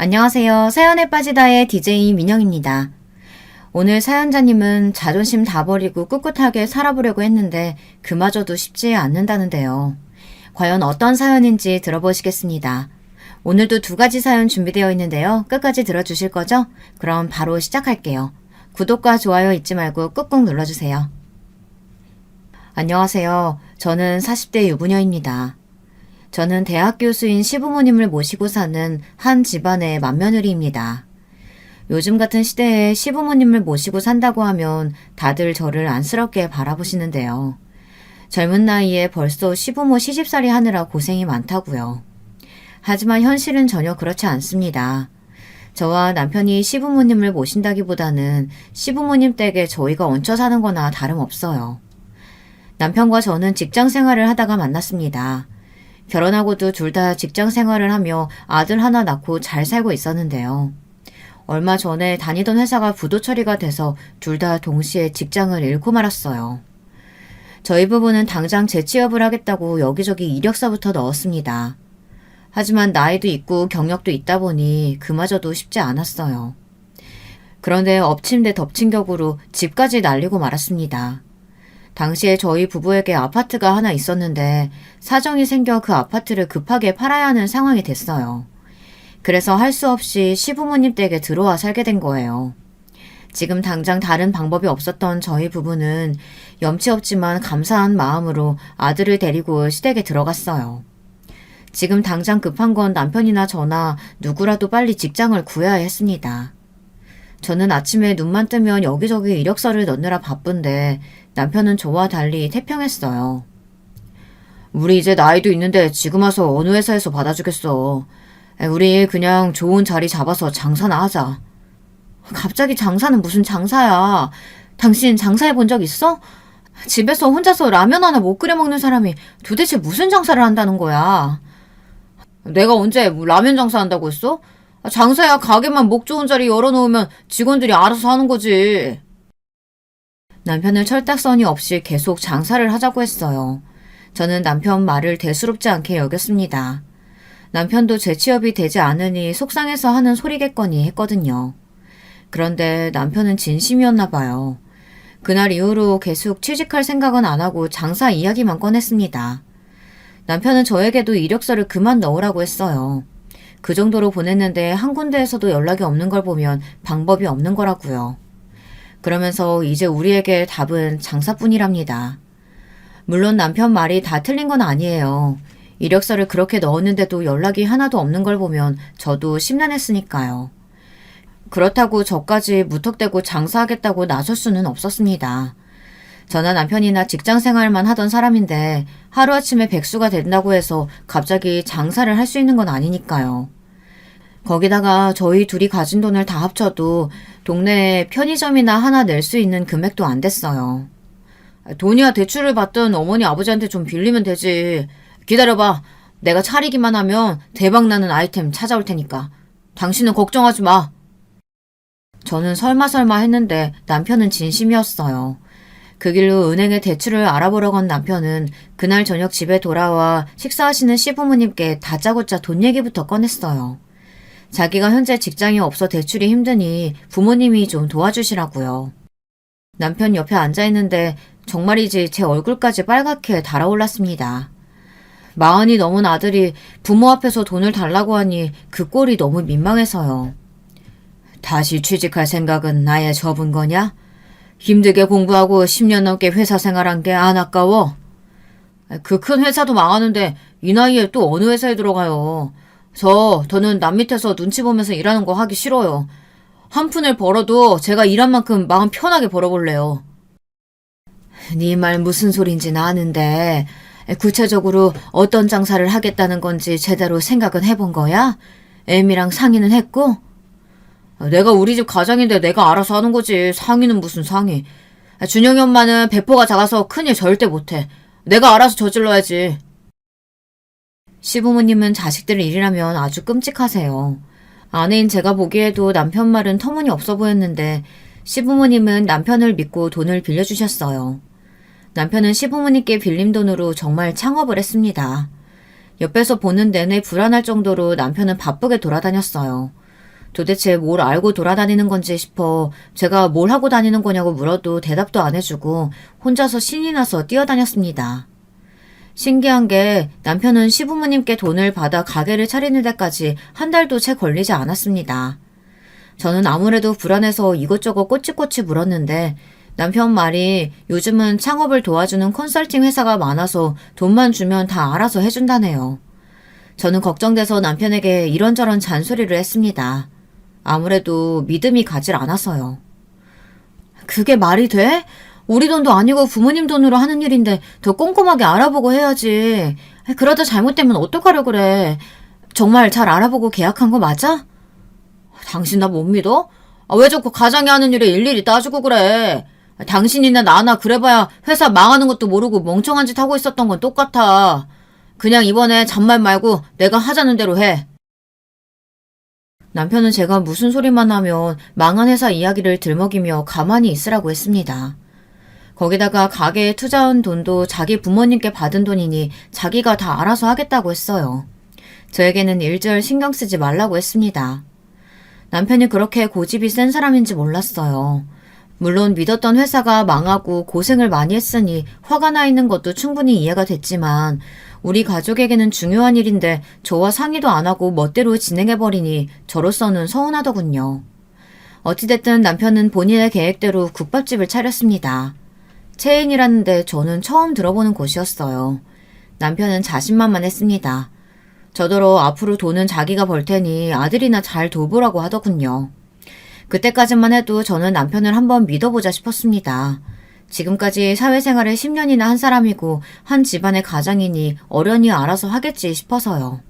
안녕하세요. 사연에 빠지다의 DJ 민영입니다. 오늘 사연자님은 자존심 다 버리고 꿋꿋하게 살아보려고 했는데 그마저도 쉽지 않는다는데요. 과연 어떤 사연인지 들어보시겠습니다. 오늘도 2가지 사연 준비되어 있는데요. 끝까지 들어주실 거죠? 그럼 바로 시작할게요. 구독과 좋아요 잊지 말고 꾹꾹 눌러주세요. 안녕하세요. 저는 40대 유부녀입니다. 저는 대학 교수인 시부모님을 모시고 사는 한 집안의 맏며느리입니다. 요즘 같은 시대에 시부모님을 모시고 산다고 하면 다들 저를 안쓰럽게 바라보시는데요. 젊은 나이에 벌써 시부모 시집살이 하느라 고생이 많다고요. 하지만 현실은 전혀 그렇지 않습니다. 저와 남편이 시부모님을 모신다기보다는 시부모님 댁에 저희가 얹혀 사는 거나 다름없어요. 남편과 저는 직장 생활을 하다가 만났습니다. 결혼하고도 둘 다 직장 생활을 하며 아들 하나 낳고 잘 살고 있었는데요. 얼마 전에 다니던 회사가 부도 처리가 돼서 둘 다 동시에 직장을 잃고 말았어요. 저희 부부는 당장 재취업을 하겠다고 여기저기 이력서부터 넣었습니다. 하지만 나이도 있고 경력도 있다 보니 그마저도 쉽지 않았어요. 그런데 엎친 데 덮친 격으로 집까지 날리고 말았습니다. 당시에 저희 부부에게 아파트가 하나 있었는데 사정이 생겨 그 아파트를 급하게 팔아야 하는 상황이 됐어요. 그래서 할 수 없이 시부모님 댁에 들어와 살게 된 거예요. 지금 당장 다른 방법이 없었던 저희 부부는 염치 없지만 감사한 마음으로 아들을 데리고 시댁에 들어갔어요. 지금 당장 급한 건 남편이나 저나 누구라도 빨리 직장을 구해야 했습니다. 저는 아침에 눈만 뜨면 여기저기 이력서를 넣느라 바쁜데 남편은 저와 달리 태평했어요. 우리 이제 나이도 있는데 지금 와서 어느 회사에서 받아주겠어. 우리 그냥 좋은 자리 잡아서 장사나 하자. 갑자기 장사는 무슨 장사야. 당신 장사해 본 적 있어? 집에서 혼자서 라면 하나 못 끓여 먹는 사람이 도대체 무슨 장사를 한다는 거야. 내가 언제 라면 장사한다고 했어? 장사야 가게만 목 좋은 자리 열어놓으면 직원들이 알아서 하는 거지. 남편을 철딱서니 없이 계속 장사를 하자고 했어요. 저는 남편 말을 대수롭지 않게 여겼습니다. 남편도 재취업이 되지 않으니 속상해서 하는 소리겠거니 했거든요. 그런데 남편은 진심이었나 봐요. 그날 이후로 계속 취직할 생각은 안 하고 장사 이야기만 꺼냈습니다. 남편은 저에게도 이력서를 그만 넣으라고 했어요. 그 정도로 보냈는데 한 군데에서도 연락이 없는 걸 보면 방법이 없는 거라고요. 그러면서 이제 우리에게 답은 장사뿐이랍니다. 물론 남편 말이 다 틀린 건 아니에요. 이력서를 그렇게 넣었는데도 연락이 하나도 없는 걸 보면 저도 심란했으니까요. 그렇다고 저까지 무턱대고 장사하겠다고 나설 수는 없었습니다. 저나 남편이나 직장 생활만 하던 사람인데 하루아침에 백수가 된다고 해서 갑자기 장사를 할 수 있는 건 아니니까요. 거기다가 저희 둘이 가진 돈을 다 합쳐도 동네에 편의점이나 하나 낼 수 있는 금액도 안 됐어요. 돈이야 대출을 받든 어머니 아버지한테 좀 빌리면 되지. 기다려봐. 내가 차리기만 하면 대박나는 아이템 찾아올 테니까. 당신은 걱정하지 마. 저는 설마 했는데 남편은 진심이었어요. 그 길로 은행에 대출을 알아보러 간 남편은 그날 저녁 집에 돌아와 식사하시는 시부모님께 다짜고짜 돈 얘기부터 꺼냈어요. 자기가 현재 직장이 없어 대출이 힘드니 부모님이 좀 도와주시라고요. 남편 옆에 앉아있는데 정말이지 제 얼굴까지 빨갛게 달아올랐습니다. 40이 넘은 아들이 부모 앞에서 돈을 달라고 하니 그 꼴이 너무 민망해서요. 다시 취직할 생각은 아예 접은 거냐? 힘들게 공부하고 10년 넘게 회사 생활한 게 안 아까워? 그 큰 회사도 망하는데 이 나이에 또 어느 회사에 들어가요. 저는 남 밑에서 눈치 보면서 일하는 거 하기 싫어요. 한 푼을 벌어도 제가 일한 만큼 마음 편하게 벌어볼래요. 네 말 무슨 소린지 아는데 구체적으로 어떤 장사를 하겠다는 건지 제대로 생각은 해본 거야? 애미랑 상의는 했고? 내가 우리 집 가장인데 내가 알아서 하는 거지. 상의는 무슨 상의. 준영이 엄마는 배포가 작아서 큰일 절대 못해. 내가 알아서 저질러야지. 시부모님은 자식들 일이라면 아주 끔찍하세요. 아내인 제가 보기에도 남편 말은 터무니없어 보였는데 시부모님은 남편을 믿고 돈을 빌려주셨어요. 남편은 시부모님께 빌린 돈으로 정말 창업을 했습니다. 옆에서 보는 내내 불안할 정도로 남편은 바쁘게 돌아다녔어요. 도대체 뭘 알고 돌아다니는 건지 싶어 제가 뭘 하고 다니는 거냐고 물어도 대답도 안 해주고 혼자서 신이 나서 뛰어다녔습니다. 신기한 게 남편은 시부모님께 돈을 받아 가게를 차리는 데까지 한 달도 채 걸리지 않았습니다. 저는 아무래도 불안해서 이것저것 꼬치꼬치 물었는데 남편 말이 요즘은 창업을 도와주는 컨설팅 회사가 많아서 돈만 주면 다 알아서 해준다네요. 저는 걱정돼서 남편에게 이런저런 잔소리를 했습니다. 아무래도 믿음이 가질 않아서요. 그게 말이 돼? 우리 돈도 아니고 부모님 돈으로 하는 일인데 더 꼼꼼하게 알아보고 해야지. 그러다 잘못되면 어떡하려 그래. 정말 잘 알아보고 계약한 거 맞아? 당신 나 못 믿어? 왜 자꾸 가장이 하는 일에 일일이 따지고 그래. 당신이나 나나 그래봐야 회사 망하는 것도 모르고 멍청한 짓 하고 있었던 건 똑같아. 그냥 이번에 잔말 말고 내가 하자는 대로 해. 남편은 제가 무슨 소리만 하면 망한 회사 이야기를 들먹이며 가만히 있으라고 했습니다. 거기다가 가게에 투자한 돈도 자기 부모님께 받은 돈이니 자기가 다 알아서 하겠다고 했어요. 저에게는 일절 신경 쓰지 말라고 했습니다. 남편이 그렇게 고집이 센 사람인지 몰랐어요. 물론 믿었던 회사가 망하고 고생을 많이 했으니 화가 나 있는 것도 충분히 이해가 됐지만 우리 가족에게는 중요한 일인데 저와 상의도 안 하고 멋대로 진행해버리니 저로서는 서운하더군요. 어찌됐든 남편은 본인의 계획대로 국밥집을 차렸습니다. 체인이라는데 저는 처음 들어보는 곳이었어요. 남편은 자신만만했습니다. 저더러 앞으로 돈은 자기가 벌 테니 아들이나 잘 돌보라고 하더군요. 그때까지만 해도 저는 남편을 한번 믿어보자 싶었습니다. 지금까지 사회생활을 10년이나 한 사람이고 한 집안의 가장이니 어련히 알아서 하겠지 싶어서요.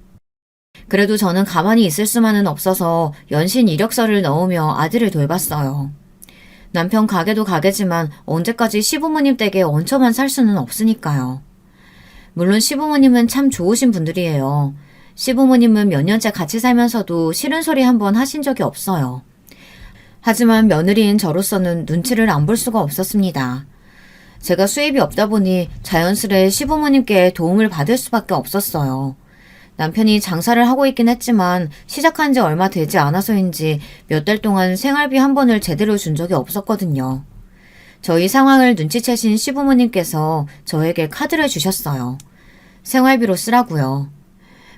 그래도 저는 가만히 있을 수만은 없어서 연신 이력서를 넣으며 아들을 돌봤어요. 남편 가게도 가게지만 언제까지 시부모님 댁에 얹혀만 살 수는 없으니까요. 물론 시부모님은 참 좋으신 분들이에요. 시부모님은 몇 년째 같이 살면서도 싫은 소리 한 번 하신 적이 없어요. 하지만 며느리인 저로서는 눈치를 안 볼 수가 없었습니다. 제가 수입이 없다 보니 자연스레 시부모님께 도움을 받을 수밖에 없었어요. 남편이 장사를 하고 있긴 했지만 시작한 지 얼마 되지 않아서인지 몇 달 동안 생활비 한 번을 제대로 준 적이 없었거든요. 저희 상황을 눈치채신 시부모님께서 저에게 카드를 주셨어요. 생활비로 쓰라고요.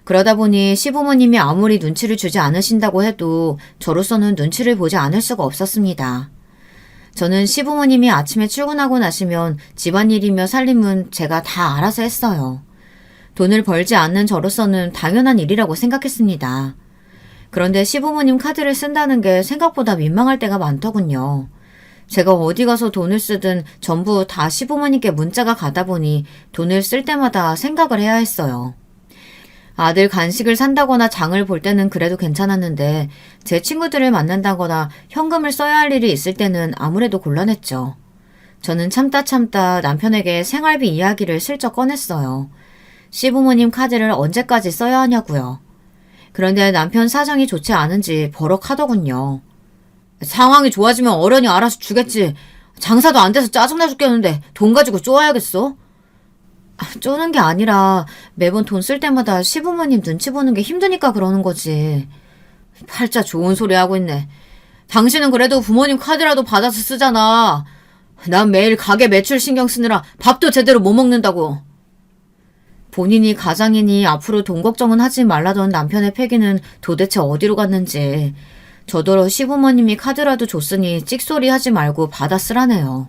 그러다 보니 시부모님이 아무리 눈치를 주지 않으신다고 해도 저로서는 눈치를 보지 않을 수가 없었습니다. 저는 시부모님이 아침에 출근하고 나시면 집안일이며 살림은 제가 다 알아서 했어요. 돈을 벌지 않는 저로서는 당연한 일이라고 생각했습니다. 그런데 시부모님 카드를 쓴다는 게 생각보다 민망할 때가 많더군요. 제가 어디 가서 돈을 쓰든 전부 다 시부모님께 문자가 가다 보니 돈을 쓸 때마다 생각을 해야 했어요. 아들 간식을 산다거나 장을 볼 때는 그래도 괜찮았는데 제 친구들을 만난다거나 현금을 써야 할 일이 있을 때는 아무래도 곤란했죠. 저는 참다 남편에게 생활비 이야기를 슬쩍 꺼냈어요. 시부모님 카드를 언제까지 써야 하냐고요. 그런데 남편 사정이 좋지 않은지 버럭하더군요. 상황이 좋아지면 어련히 알아서 주겠지. 장사도 안 돼서 짜증나 죽겠는데 돈 가지고 쪼아야겠어? 쪼는 게 아니라 매번 돈 쓸 때마다 시부모님 눈치 보는 게 힘드니까 그러는 거지. 팔자 좋은 소리 하고 있네. 당신은 그래도 부모님 카드라도 받아서 쓰잖아. 난 매일 가게 매출 신경 쓰느라 밥도 제대로 못 먹는다고. 본인이 가장이니 앞으로 돈 걱정은 하지 말라던 남편의 패기는 도대체 어디로 갔는지. 저더러 시부모님이 카드라도 줬으니 찍소리 하지 말고 받아 쓰라네요.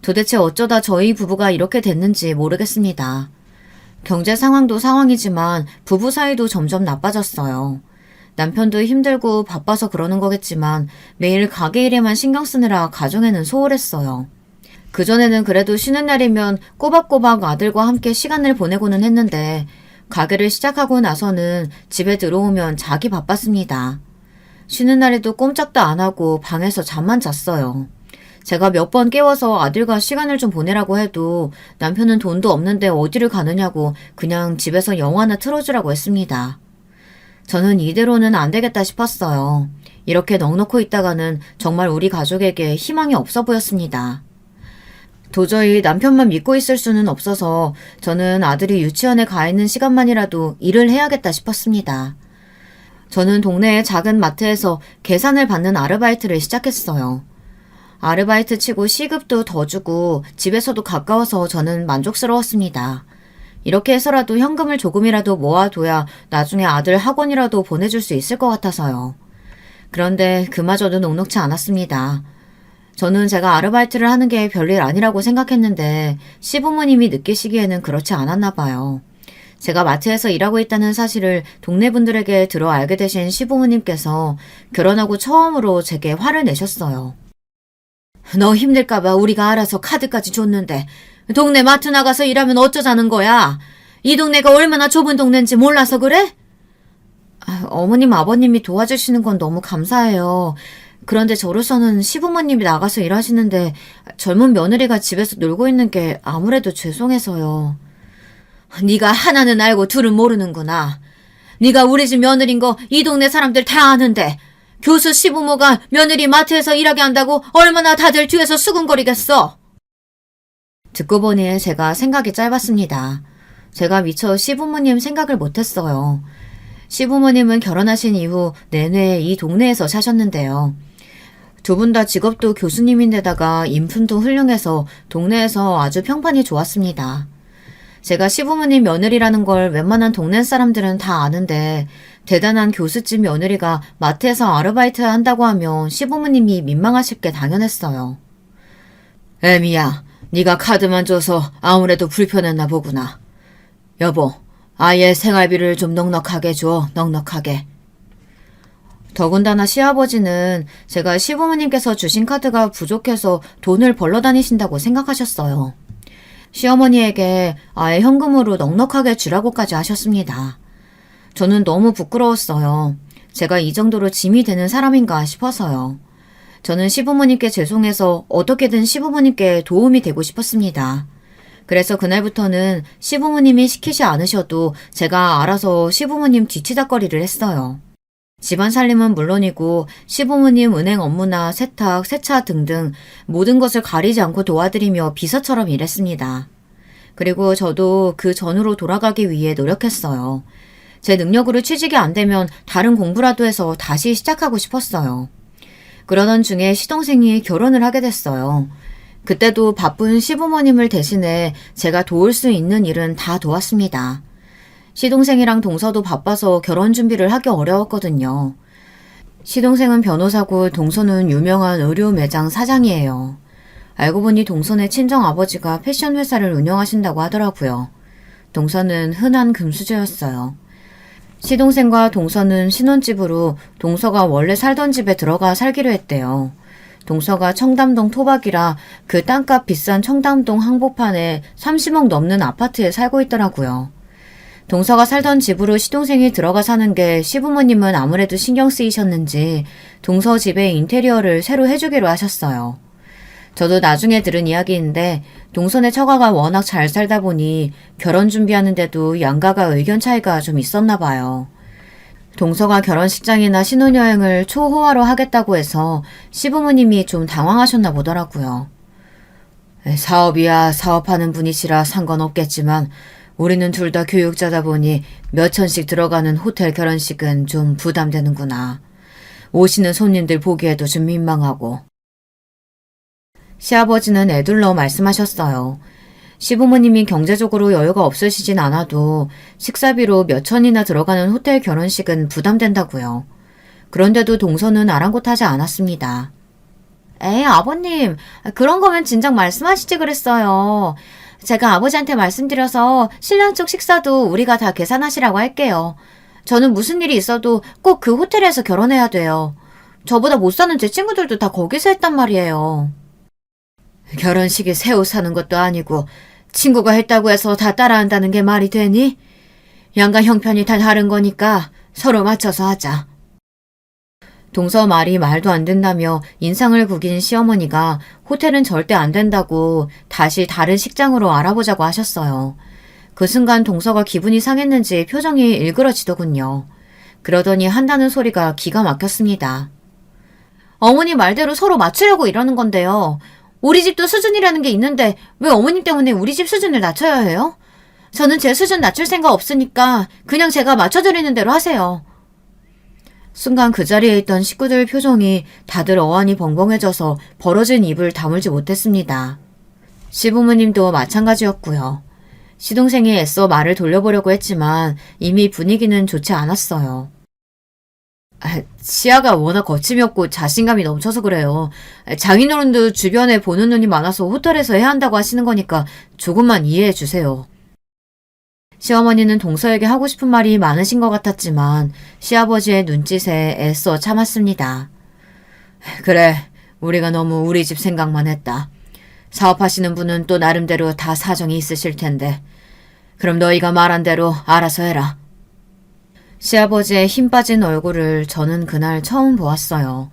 도대체 어쩌다 저희 부부가 이렇게 됐는지 모르겠습니다. 경제 상황도 상황이지만 부부 사이도 점점 나빠졌어요. 남편도 힘들고 바빠서 그러는 거겠지만 매일 가게 일에만 신경 쓰느라 가정에는 소홀했어요. 그전에는 그래도 쉬는 날이면 꼬박꼬박 아들과 함께 시간을 보내고는 했는데 가게를 시작하고 나서는 집에 들어오면 자기 바빴습니다. 쉬는 날에도 꼼짝도 안 하고 방에서 잠만 잤어요. 제가 몇 번 깨워서 아들과 시간을 좀 보내라고 해도 남편은 돈도 없는데 어디를 가느냐고 그냥 집에서 영화나 틀어주라고 했습니다. 저는 이대로는 안 되겠다 싶었어요. 이렇게 넋놓고 있다가는 정말 우리 가족에게 희망이 없어 보였습니다. 도저히 남편만 믿고 있을 수는 없어서 저는 아들이 유치원에 가 있는 시간만이라도 일을 해야겠다 싶었습니다. 저는 동네의 작은 마트에서 계산을 받는 아르바이트를 시작했어요. 아르바이트 치고 시급도 더 주고 집에서도 가까워서 저는 만족스러웠습니다. 이렇게 해서라도 현금을 조금이라도 모아둬야 나중에 아들 학원이라도 보내줄 수 있을 것 같아서요. 그런데 그마저도 녹록치 않았습니다. 저는 제가 아르바이트를 하는 게 별일 아니라고 생각했는데 시부모님이 느끼시기에는 그렇지 않았나 봐요. 제가 마트에서 일하고 있다는 사실을 동네 분들에게 들어 알게 되신 시부모님께서 결혼하고 처음으로 제게 화를 내셨어요. 너 힘들까봐 우리가 알아서 카드까지 줬는데 동네 마트 나가서 일하면 어쩌자는 거야? 이 동네가 얼마나 좁은 동네인지 몰라서 그래? 어머님, 아버님이 도와주시는 건 너무 감사해요. 그런데 저로서는 시부모님이 나가서 일하시는데 젊은 며느리가 집에서 놀고 있는 게 아무래도 죄송해서요. 네가 하나는 알고 둘은 모르는구나. 네가 우리 집 며느리인 거 이 동네 사람들 다 아는데 교수 시부모가 며느리 마트에서 일하게 한다고 얼마나 다들 뒤에서 수근거리겠어. 듣고 보니 제가 생각이 짧았습니다. 제가 미처 시부모님 생각을 못했어요. 시부모님은 결혼하신 이후 내내 이 동네에서 사셨는데요. 두 분 다 직업도 교수님인데다가 인품도 훌륭해서 동네에서 아주 평판이 좋았습니다. 제가 시부모님 며느리라는 걸 웬만한 동네 사람들은 다 아는데 대단한 교수집 며느리가 마트에서 아르바이트 한다고 하면 시부모님이 민망하실 게 당연했어요. 애미야, 네가 카드만 줘서 아무래도 불편했나 보구나. 여보, 아예 생활비를 좀 넉넉하게 줘, 넉넉하게. 더군다나 시아버지는 제가 시부모님께서 주신 카드가 부족해서 돈을 벌러 다니신다고 생각하셨어요. 시어머니에게 아예 현금으로 넉넉하게 주라고까지 하셨습니다. 저는 너무 부끄러웠어요. 제가 이 정도로 짐이 되는 사람인가 싶어서요. 저는 시부모님께 죄송해서 어떻게든 시부모님께 도움이 되고 싶었습니다. 그래서 그날부터는 시부모님이 시키지 않으셔도 제가 알아서 시부모님 뒤치다꺼리를 했어요. 집안 살림은 물론이고 시부모님 은행 업무나 세탁, 세차 등등 모든 것을 가리지 않고 도와드리며 비서처럼 일했습니다. 그리고 저도 그 전으로 돌아가기 위해 노력했어요. 제 능력으로 취직이 안 되면 다른 공부라도 해서 다시 시작하고 싶었어요. 그러던 중에 시동생이 결혼을 하게 됐어요. 그때도 바쁜 시부모님을 대신해 제가 도울 수 있는 일은 다 도왔습니다. 시동생이랑 동서도 바빠서 결혼 준비를 하기 어려웠거든요. 시동생은 변호사고 동서는 유명한 의류 매장 사장이에요. 알고 보니 동서의 친정아버지가 패션 회사를 운영하신다고 하더라고요. 동서는 흔한 금수저였어요. 시동생과 동서는 신혼집으로 동서가 원래 살던 집에 들어가 살기로 했대요. 동서가 청담동 토박이라 그 땅값 비싼 청담동 항복판에 30억 넘는 아파트에 살고 있더라고요. 동서가 살던 집으로 시동생이 들어가 사는 게 시부모님은 아무래도 신경 쓰이셨는지 동서 집의 인테리어를 새로 해주기로 하셨어요. 저도 나중에 들은 이야기인데 동서네 처가가 워낙 잘 살다 보니 결혼 준비하는데도 양가가 의견 차이가 좀 있었나 봐요. 동서가 결혼식장이나 신혼여행을 초호화로 하겠다고 해서 시부모님이 좀 당황하셨나 보더라고요. 사업이야 사업하는 분이시라 상관없겠지만 우리는 둘 다 교육자다 보니 몇 천씩 들어가는 호텔 결혼식은 좀 부담되는구나. 오시는 손님들 보기에도 좀 민망하고. 시아버지는 애둘러 말씀하셨어요. 시부모님이 경제적으로 여유가 없으시진 않아도 식사비로 몇 천이나 들어가는 호텔 결혼식은 부담된다고요. 그런데도 동서는 아랑곳하지 않았습니다. 에이, 아버님, 그런 거면 진작 말씀하시지 그랬어요. 제가 아버지한테 말씀드려서 신랑 쪽 식사도 우리가 다 계산하시라고 할게요. 저는 무슨 일이 있어도 꼭 그 호텔에서 결혼해야 돼요. 저보다 못 사는 제 친구들도 다 거기서 했단 말이에요. 결혼식에 새 옷 사는 것도 아니고 친구가 했다고 해서 다 따라한다는 게 말이 되니? 양가 형편이 다 다른 거니까 서로 맞춰서 하자. 동서 말이 말도 안 된다며 인상을 구긴 시어머니가 호텔은 절대 안 된다고 다시 다른 식장으로 알아보자고 하셨어요. 그 순간 동서가 기분이 상했는지 표정이 일그러지더군요. 그러더니 한다는 소리가 기가 막혔습니다. 어머니 말대로 서로 맞추려고 이러는 건데요. 우리 집도 수준이라는 게 있는데 왜 어머님 때문에 우리 집 수준을 낮춰야 해요? 저는 제 수준 낮출 생각 없으니까 그냥 제가 맞춰드리는 대로 하세요. 순간 그 자리에 있던 식구들 표정이 다들 어안이 벙벙해져서 벌어진 입을 다물지 못했습니다. 시부모님도 마찬가지였고요. 시동생이 애써 말을 돌려보려고 했지만 이미 분위기는 좋지 않았어요. 시야가 워낙 거침이 없고 자신감이 넘쳐서 그래요. 장인어른도 주변에 보는 눈이 많아서 호텔에서 해야 한다고 하시는 거니까 조금만 이해해 주세요. 시어머니는 동서에게 하고 싶은 말이 많으신 것 같았지만 시아버지의 눈짓에 애써 참았습니다. 그래, 우리가 너무 우리 집 생각만 했다. 사업하시는 분은 또 나름대로 다 사정이 있으실 텐데. 그럼 너희가 말한 대로 알아서 해라. 시아버지의 힘 빠진 얼굴을 저는 그날 처음 보았어요.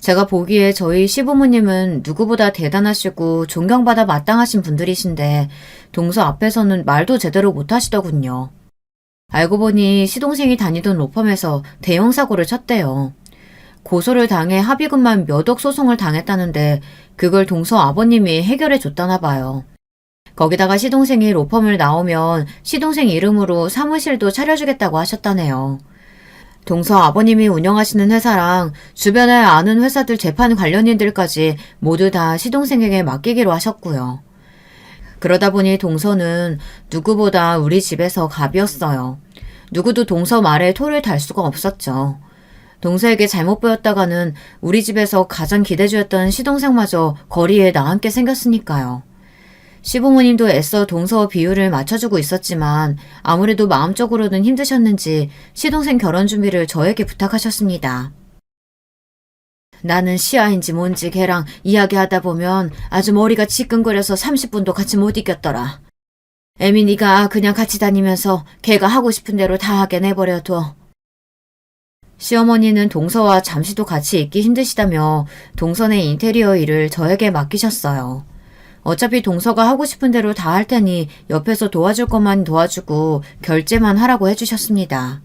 제가 보기에 저희 시부모님은 누구보다 대단하시고 존경받아 마땅하신 분들이신데 동서 앞에서는 말도 제대로 못하시더군요. 알고 보니 시동생이 다니던 로펌에서 대형 사고를 쳤대요. 고소를 당해 합의금만 몇 억 소송을 당했다는데 그걸 동서 아버님이 해결해 줬다나 봐요. 거기다가 시동생이 로펌을 나오면 시동생 이름으로 사무실도 차려주겠다고 하셨다네요. 동서 아버님이 운영하시는 회사랑 주변에 아는 회사들 재판 관련인들까지 모두 다 시동생에게 맡기기로 하셨고요. 그러다 보니 동서는 누구보다 우리 집에서 갑이었어요. 누구도 동서 말에 토를 달 수가 없었죠. 동서에게 잘못 보였다가는 우리 집에서 가장 기대주였던 시동생마저 거리에 나앉게 생겼으니까요. 시부모님도 애써 동서 비율을 맞춰주고 있었지만 아무래도 마음적으로는 힘드셨는지 시동생 결혼 준비를 저에게 부탁하셨습니다. 나는 시아인지 뭔지 걔랑 이야기하다 보면 아주 머리가 지끈거려서 30분도 같이 못 있겠더라. 에미니가 그냥 같이 다니면서 걔가 하고 싶은 대로 다 하게 내버려둬. 시어머니는 동서와 잠시도 같이 있기 힘드시다며 동서의 인테리어 일을 저에게 맡기셨어요. 어차피 동서가 하고 싶은 대로 다 할 테니 옆에서 도와줄 것만 도와주고 결제만 하라고 해주셨습니다.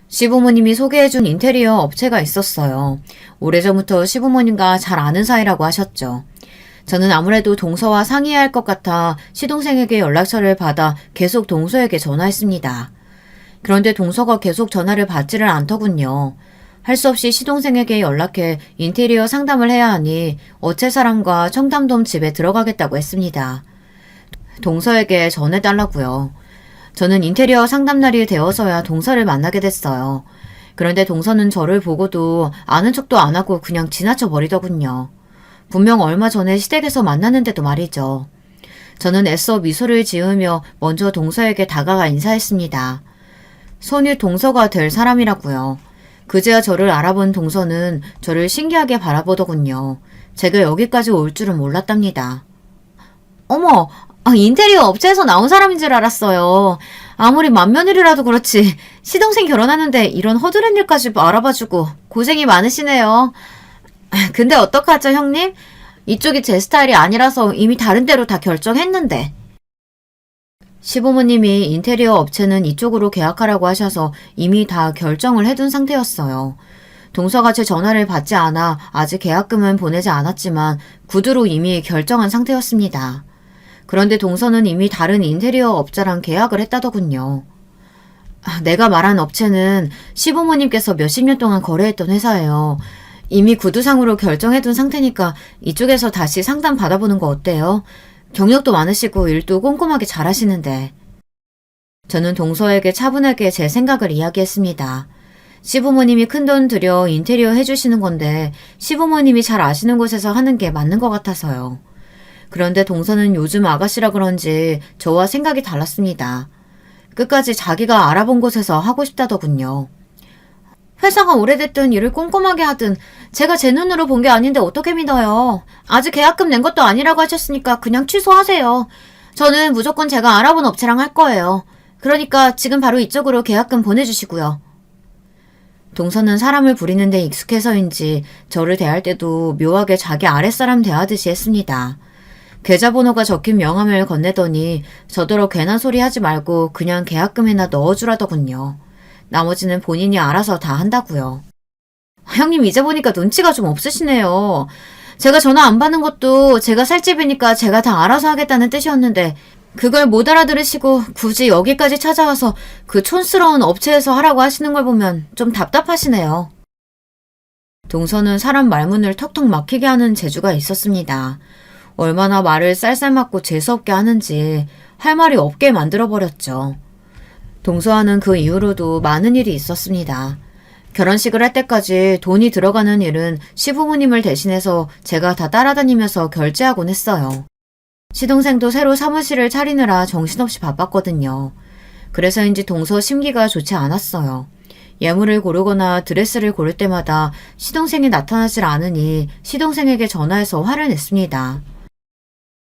시부모님이 소개해준 인테리어 업체가 있었어요. 오래전부터 시부모님과 잘 아는 사이라고 하셨죠. 저는 아무래도 동서와 상의해야 할 것 같아 시동생에게 연락처를 받아 계속 동서에게 전화했습니다. 그런데 동서가 계속 전화를 받지를 않더군요. 할 수 없이 시동생에게 연락해 인테리어 상담을 해야 하니 어체사람과 청담동 집에 들어가겠다고 했습니다. 동서에게 전해달라고요. 저는 인테리어 상담날이 되어서야 동서를 만나게 됐어요. 그런데 동서는 저를 보고도 아는 척도 안 하고 그냥 지나쳐 버리더군요. 분명 얼마 전에 시댁에서 만났는데도 말이죠. 저는 애써 미소를 지으며 먼저 동서에게 다가가 인사했습니다. 손이 동서가 될 사람이라고요. 그제야 저를 알아본 동서는 저를 신기하게 바라보더군요. 제가 여기까지 올 줄은 몰랐답니다. 어머, 인테리어 업체에서 나온 사람인 줄 알았어요. 아무리 맏며느리라도 그렇지 시동생 결혼하는데 이런 허드렛 일까지 알아봐주고 고생이 많으시네요. 근데 어떡하죠, 형님? 이쪽이 제 스타일이 아니라서 이미 다른 데로 다 결정했는데. 시부모님이 인테리어 업체는 이쪽으로 계약하라고 하셔서 이미 다 결정을 해둔 상태였어요. 동서가 제 전화를 받지 않아 아직 계약금은 보내지 않았지만 구두로 이미 결정한 상태였습니다. 그런데 동서는 이미 다른 인테리어 업자랑 계약을 했다더군요. 내가 말한 업체는 시부모님께서 몇십 년 동안 거래했던 회사예요. 이미 구두상으로 결정해둔 상태니까 이쪽에서 다시 상담 받아보는 거 어때요? 경력도 많으시고 일도 꼼꼼하게 잘하시는데. 저는 동서에게 차분하게 제 생각을 이야기했습니다. 시부모님이 큰돈 들여 인테리어 해주시는 건데 시부모님이 잘 아시는 곳에서 하는 게 맞는 것 같아서요. 그런데 동서는 요즘 아가씨라 그런지 저와 생각이 달랐습니다. 끝까지 자기가 알아본 곳에서 하고 싶다더군요. 회사가 오래됐든 일을 꼼꼼하게 하든 제가 제 눈으로 본 게 아닌데 어떻게 믿어요. 아직 계약금 낸 것도 아니라고 하셨으니까 그냥 취소하세요. 저는 무조건 제가 알아본 업체랑 할 거예요. 그러니까 지금 바로 이쪽으로 계약금 보내주시고요. 동서는 사람을 부리는 데 익숙해서인지 저를 대할 때도 묘하게 자기 아랫사람 대하듯이 했습니다. 계좌번호가 적힌 명함을 건네더니 저더러 괜한 소리 하지 말고 그냥 계약금에나 넣어주라더군요. 나머지는 본인이 알아서 다 한다고요. 형님 이제 보니까 눈치가 좀 없으시네요. 제가 전화 안 받는 것도 제가 살 집이니까 제가 다 알아서 하겠다는 뜻이었는데 그걸 못 알아들으시고 굳이 여기까지 찾아와서 그 촌스러운 업체에서 하라고 하시는 걸 보면 좀 답답하시네요. 동서는 사람 말문을 턱턱 막히게 하는 재주가 있었습니다. 얼마나 말을 쌀쌀 맞고 재수없게 하는지 할 말이 없게 만들어버렸죠. 동서와는 그 이후로도 많은 일이 있었습니다. 결혼식을 할 때까지 돈이 들어가는 일은 시부모님을 대신해서 제가 다 따라다니면서 결제하곤 했어요. 시동생도 새로 사무실을 차리느라 정신없이 바빴거든요. 그래서인지 동서 심기가 좋지 않았어요. 예물을 고르거나 드레스를 고를 때마다 시동생이 나타나질 않으니 시동생에게 전화해서 화를 냈습니다.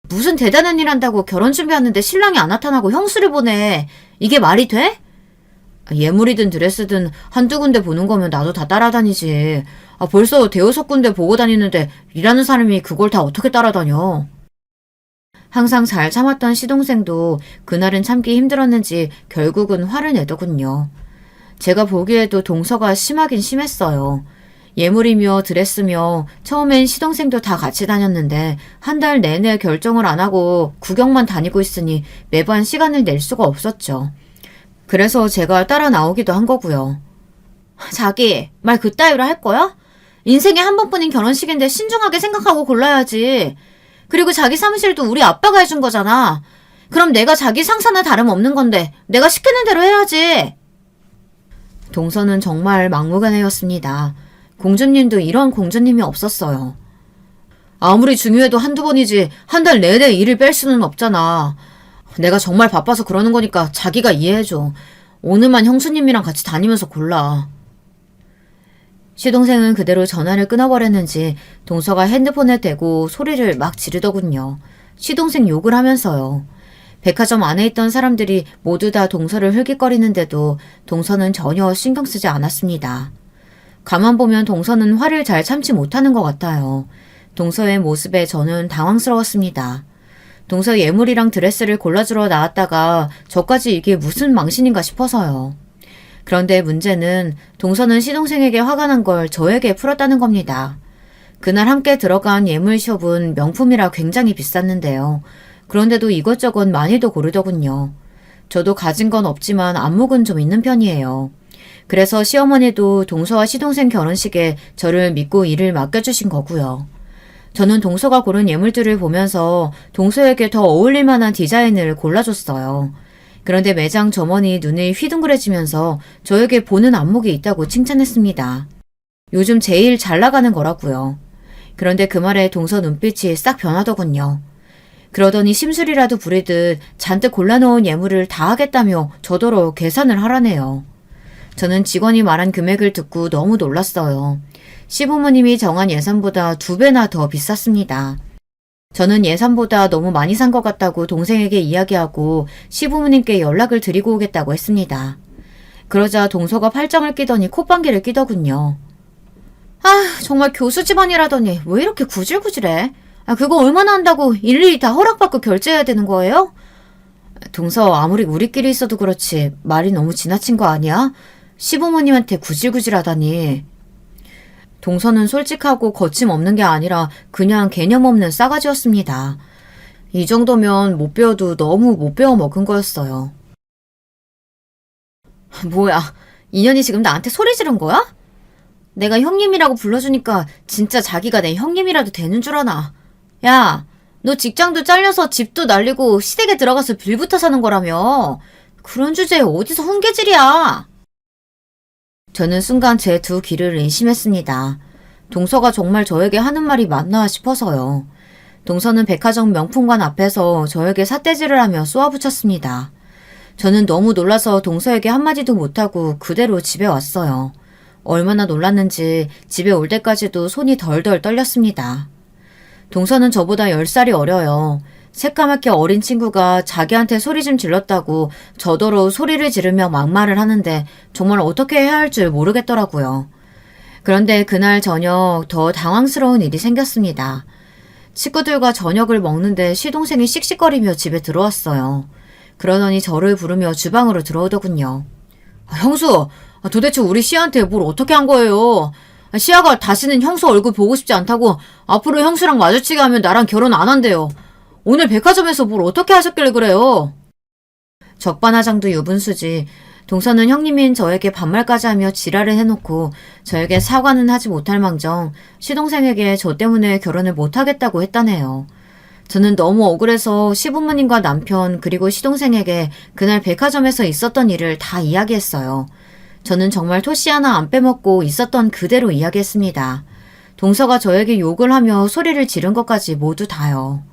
무슨 대단한 일 한다고 결혼 준비하는데 신랑이 안 나타나고 형수를 보내. 이게 말이 돼? 예물이든 드레스든 한두 군데 보는 거면 나도 다 따라다니지. 벌써 대여섯 군데 보고 다니는데 일하는 사람이 그걸 다 어떻게 따라다녀. 항상 잘 참았던 시동생도 그날은 참기 힘들었는지 결국은 화를 내더군요. 제가 보기에도 동서가 심하긴 심했어요. 예물이며 드레스며 처음엔 시동생도 다 같이 다녔는데 한 달 내내 결정을 안 하고 구경만 다니고 있으니 매번 시간을 낼 수가 없었죠. 그래서 제가 따라 나오기도 한 거고요. 자기, 말 그따위로 할 거야? 인생에 한 번뿐인 결혼식인데 신중하게 생각하고 골라야지. 그리고 자기 사무실도 우리 아빠가 해준 거잖아. 그럼 내가 자기 상사나 다름없는 건데 내가 시키는 대로 해야지. 동서는 정말 막무가내였습니다. 공주님도 이런 공주님이 없었어요. 아무리 중요해도 한두 번이지 한 달 내내 일을 뺄 수는 없잖아. 내가 정말 바빠서 그러는 거니까 자기가 이해해줘. 오늘만 형수님이랑 같이 다니면서 골라. 시동생은 그대로 전화를 끊어버렸는지 동서가 핸드폰에 대고 소리를 막 지르더군요. 시동생 욕을 하면서요. 백화점 안에 있던 사람들이 모두 다 동서를 흘깃거리는데도 동서는 전혀 신경 쓰지 않았습니다. 가만 보면 동서는 화를 잘 참지 못하는 것 같아요. 동서의 모습에 저는 당황스러웠습니다. 동서 예물이랑 드레스를 골라주러 나왔다가 저까지 이게 무슨 망신인가 싶어서요. 그런데 문제는 동서는 시동생에게 화가 난 걸 저에게 풀었다는 겁니다. 그날 함께 들어간 예물숍은 명품이라 굉장히 비쌌는데요. 그런데도 이것저것 많이도 고르더군요. 저도 가진 건 없지만 안목은 좀 있는 편이에요. 그래서 시어머니도 동서와 시동생 결혼식에 저를 믿고 일을 맡겨주신 거고요. 저는 동서가 고른 예물들을 보면서 동서에게 더 어울릴 만한 디자인을 골라줬어요. 그런데 매장 점원이 눈이 휘둥그레지면서 저에게 보는 안목이 있다고 칭찬했습니다. 요즘 제일 잘 나가는 거라고요. 그런데 그 말에 동서 눈빛이 싹 변하더군요. 그러더니 심술이라도 부리듯 잔뜩 골라놓은 예물을 다 하겠다며 저더러 계산을 하라네요. 저는 직원이 말한 금액을 듣고 너무 놀랐어요. 시부모님이 정한 예산보다 2배나 더 비쌌습니다. 저는 예산보다 너무 많이 산 것 같다고 동생에게 이야기하고 시부모님께 연락을 드리고 오겠다고 했습니다. 그러자 동서가 팔짱을 끼더니 콧방귀를 끼더군요. 정말 교수 집안이라더니 왜 이렇게 구질구질해? 그거 얼마나 한다고 일일이 다 허락받고 결제해야 되는 거예요? 동서 아무리 우리끼리 있어도 그렇지 말이 너무 지나친 거 아니야? 시부모님한테 구질구질하다니. 동서는 솔직하고 거침없는 게 아니라 그냥 개념 없는 싸가지였습니다. 이 정도면 못 배워도 너무 못 배워 먹은 거였어요. 뭐야, 인연이 지금 나한테 소리 지른 거야? 내가 형님이라고 불러주니까 진짜 자기가 내 형님이라도 되는 줄 아나. 야, 너 직장도 잘려서 집도 날리고 시댁에 들어가서 빌부터 사는 거라며. 그런 주제에 어디서 훈계질이야. 저는 순간 제 두 귀를 의심했습니다. 동서가 정말 저에게 하는 말이 맞나 싶어서요. 동서는 백화점 명품관 앞에서 저에게 삿대질을 하며 쏘아붙였습니다. 저는 너무 놀라서 동서에게 한마디도 못하고 그대로 집에 왔어요. 얼마나 놀랐는지 집에 올 때까지도 손이 덜덜 떨렸습니다. 동서는 저보다 10살이 어려요. 새까맣게 어린 친구가 자기한테 소리 좀 질렀다고 저더러 소리를 지르며 막말을 하는데 정말 어떻게 해야 할 줄 모르겠더라고요. 그런데 그날 저녁 더 당황스러운 일이 생겼습니다. 친구들과 저녁을 먹는데 시동생이 씩씩거리며 집에 들어왔어요. 그러더니 저를 부르며 주방으로 들어오더군요. 형수, 도대체 우리 시아한테 뭘 어떻게 한 거예요? 시아가 다시는 형수 얼굴 보고 싶지 않다고 앞으로 형수랑 마주치게 하면 나랑 결혼 안 한대요. 오늘 백화점에서 뭘 어떻게 하셨길래 그래요? 적반하장도 유분수지. 동서는 형님인 저에게 반말까지 하며 지랄을 해놓고 저에게 사과는 하지 못할 망정 시동생에게 저 때문에 결혼을 못하겠다고 했다네요. 저는 너무 억울해서 시부모님과 남편 그리고 시동생에게 그날 백화점에서 있었던 일을 다 이야기했어요. 저는 정말 토시 하나 안 빼먹고 있었던 그대로 이야기했습니다. 동서가 저에게 욕을 하며 소리를 지른 것까지 모두 다요.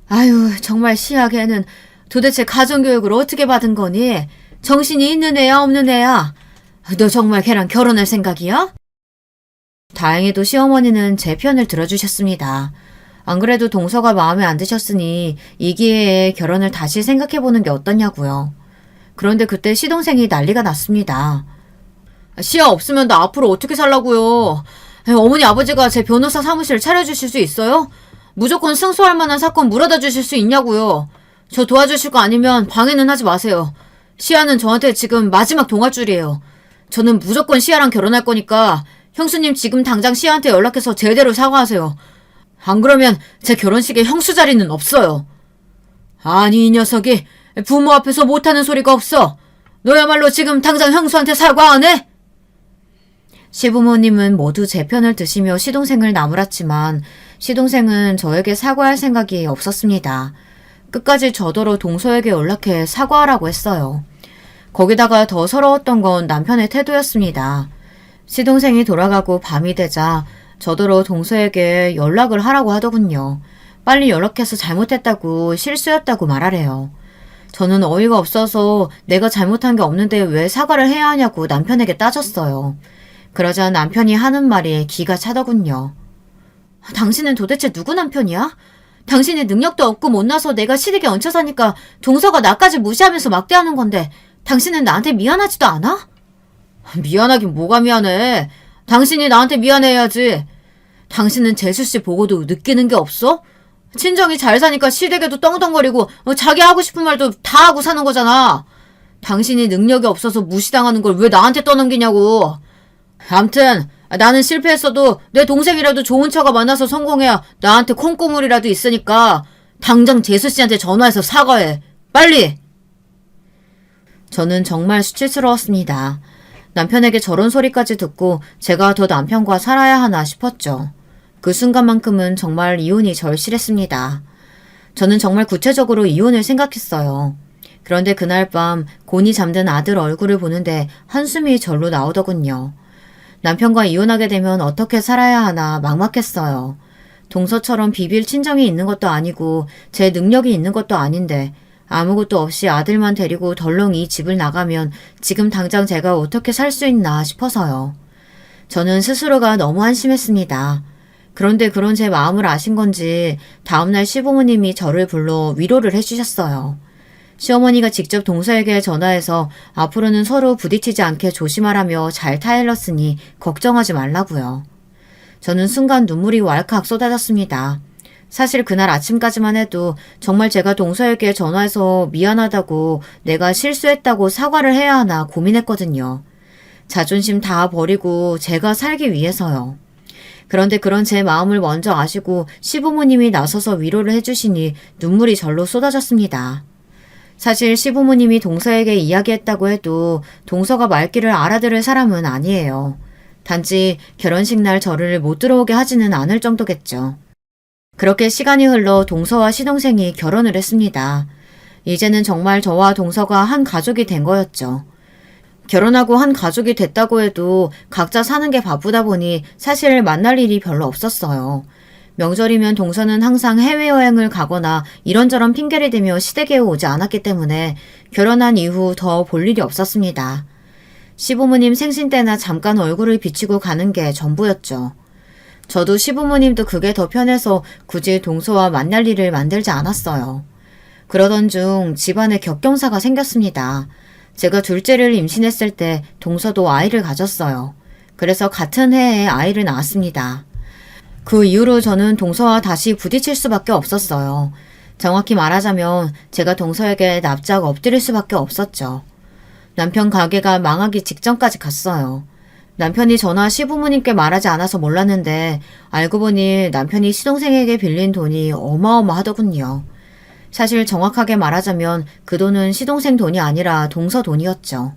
아유, 정말 시아게는 도대체 가정교육을 어떻게 받은 거니? 정신이 있는 애야 없는 애야? 너 정말 걔랑 결혼할 생각이야? 다행히도 시어머니는 제 편을 들어주셨습니다. 안 그래도 동서가 마음에 안 드셨으니 이 기회에 결혼을 다시 생각해보는 게 어떠냐고요. 그런데 그때 시동생이 난리가 났습니다. 시아 없으면 나 앞으로 어떻게 살라고요? 어머니 아버지가 제 변호사 사무실 차려주실 수 있어요? 무조건 승소할 만한 사건 물어다 주실 수 있냐고요. 저 도와주실 거 아니면 방해는 하지 마세요. 시아는 저한테 지금 마지막 동아줄이에요. 저는 무조건 시아랑 결혼할 거니까 형수님 지금 당장 시아한테 연락해서 제대로 사과하세요. 안 그러면 제 결혼식에 형수 자리는 없어요. 아니 이 녀석이 부모 앞에서 못하는 소리가 없어. 너야말로 지금 당장 형수한테 사과 안 해? 시부모님은 모두 제 편을 드시며 시동생을 나무랐지만 시동생은 저에게 사과할 생각이 없었습니다. 끝까지 저더러 동서에게 연락해 사과하라고 했어요. 거기다가 더 서러웠던 건 남편의 태도였습니다. 시동생이 돌아가고 밤이 되자 저더러 동서에게 연락을 하라고 하더군요. 빨리 연락해서 잘못했다고 실수였다고 말하래요. 저는 어이가 없어서 내가 잘못한 게 없는데 왜 사과를 해야 하냐고 남편에게 따졌어요. 그러자 남편이 하는 말이 기가 차더군요. 당신은 도대체 누구 남편이야? 당신이 능력도 없고 못나서 내가 시댁에 얹혀 사니까 동서가 나까지 무시하면서 막대하는 건데 당신은 나한테 미안하지도 않아? 미안하긴 뭐가 미안해. 당신이 나한테 미안해야지. 당신은 재수씨 보고도 느끼는 게 없어? 친정이 잘 사니까 시댁에도 떵떵거리고 자기 하고 싶은 말도 다 하고 사는 거잖아. 당신이 능력이 없어서 무시당하는 걸 왜 나한테 떠넘기냐고. 암튼 나는 실패했어도 내 동생이라도 좋은 처가 만나서 성공해야 나한테 콩고물이라도 있으니까 당장 재수씨한테 전화해서 사과해. 빨리! 저는 정말 수치스러웠습니다. 남편에게 저런 소리까지 듣고 제가 더 남편과 살아야 하나 싶었죠. 그 순간만큼은 정말 이혼이 절실했습니다. 저는 정말 구체적으로 이혼을 생각했어요. 그런데 그날 밤 곤히 잠든 아들 얼굴을 보는데 한숨이 절로 나오더군요. 남편과 이혼하게 되면 어떻게 살아야 하나 막막했어요. 동서처럼 비빌 친정이 있는 것도 아니고 제 능력이 있는 것도 아닌데 아무것도 없이 아들만 데리고 덜렁 이 집을 나가면 지금 당장 제가 어떻게 살 수 있나 싶어서요. 저는 스스로가 너무 한심했습니다. 그런데 그런 제 마음을 아신 건지 다음날 시부모님이 저를 불러 위로를 해주셨어요. 시어머니가 직접 동서에게 전화해서 앞으로는 서로 부딪히지 않게 조심하라며 잘 타일렀으니 걱정하지 말라고요. 저는 순간 눈물이 왈칵 쏟아졌습니다. 사실 그날 아침까지만 해도 정말 제가 동서에게 전화해서 미안하다고 내가 실수했다고 사과를 해야 하나 고민했거든요. 자존심 다 버리고 제가 살기 위해서요. 그런데 그런 제 마음을 먼저 아시고 시부모님이 나서서 위로를 해주시니 눈물이 절로 쏟아졌습니다. 사실 시부모님이 동서에게 이야기했다고 해도 동서가 말귀를 알아들을 사람은 아니에요. 단지 결혼식 날 저를 못 들어오게 하지는 않을 정도겠죠. 그렇게 시간이 흘러 동서와 시동생이 결혼을 했습니다. 이제는 정말 저와 동서가 한 가족이 된 거였죠. 결혼하고 한 가족이 됐다고 해도 각자 사는 게 바쁘다 보니 사실 만날 일이 별로 없었어요. 명절이면 동서는 항상 해외여행을 가거나 이런저런 핑계를 대며 시댁에 오지 않았기 때문에 결혼한 이후 더 볼 일이 없었습니다. 시부모님 생신 때나 잠깐 얼굴을 비치고 가는 게 전부였죠. 저도 시부모님도 그게 더 편해서 굳이 동서와 만날 일을 만들지 않았어요. 그러던 중 집안에 격경사가 생겼습니다. 제가 둘째를 임신했을 때 동서도 아이를 가졌어요. 그래서 같은 해에 아이를 낳았습니다. 그 이후로 저는 동서와 다시 부딪힐 수밖에 없었어요. 정확히 말하자면 제가 동서에게 납작 엎드릴 수밖에 없었죠. 남편 가게가 망하기 직전까지 갔어요. 남편이 저나 시부모님께 말하지 않아서 몰랐는데 알고 보니 남편이 시동생에게 빌린 돈이 어마어마하더군요. 사실 정확하게 말하자면 그 돈은 시동생 돈이 아니라 동서 돈이었죠.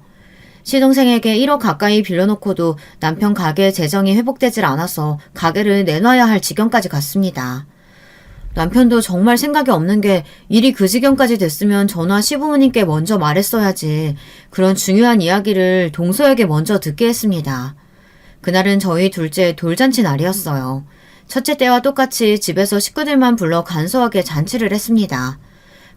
시동생에게 1억 가까이 빌려놓고도 남편 가게 재정이 회복되질 않아서 가게를 내놔야 할 지경까지 갔습니다. 남편도 정말 생각이 없는 게 일이 그 지경까지 됐으면 저나 시부모님께 먼저 말했어야지 그런 중요한 이야기를 동서에게 먼저 듣게 했습니다. 그날은 저희 둘째 돌잔치 날이었어요. 첫째 때와 똑같이 집에서 식구들만 불러 간소하게 잔치를 했습니다.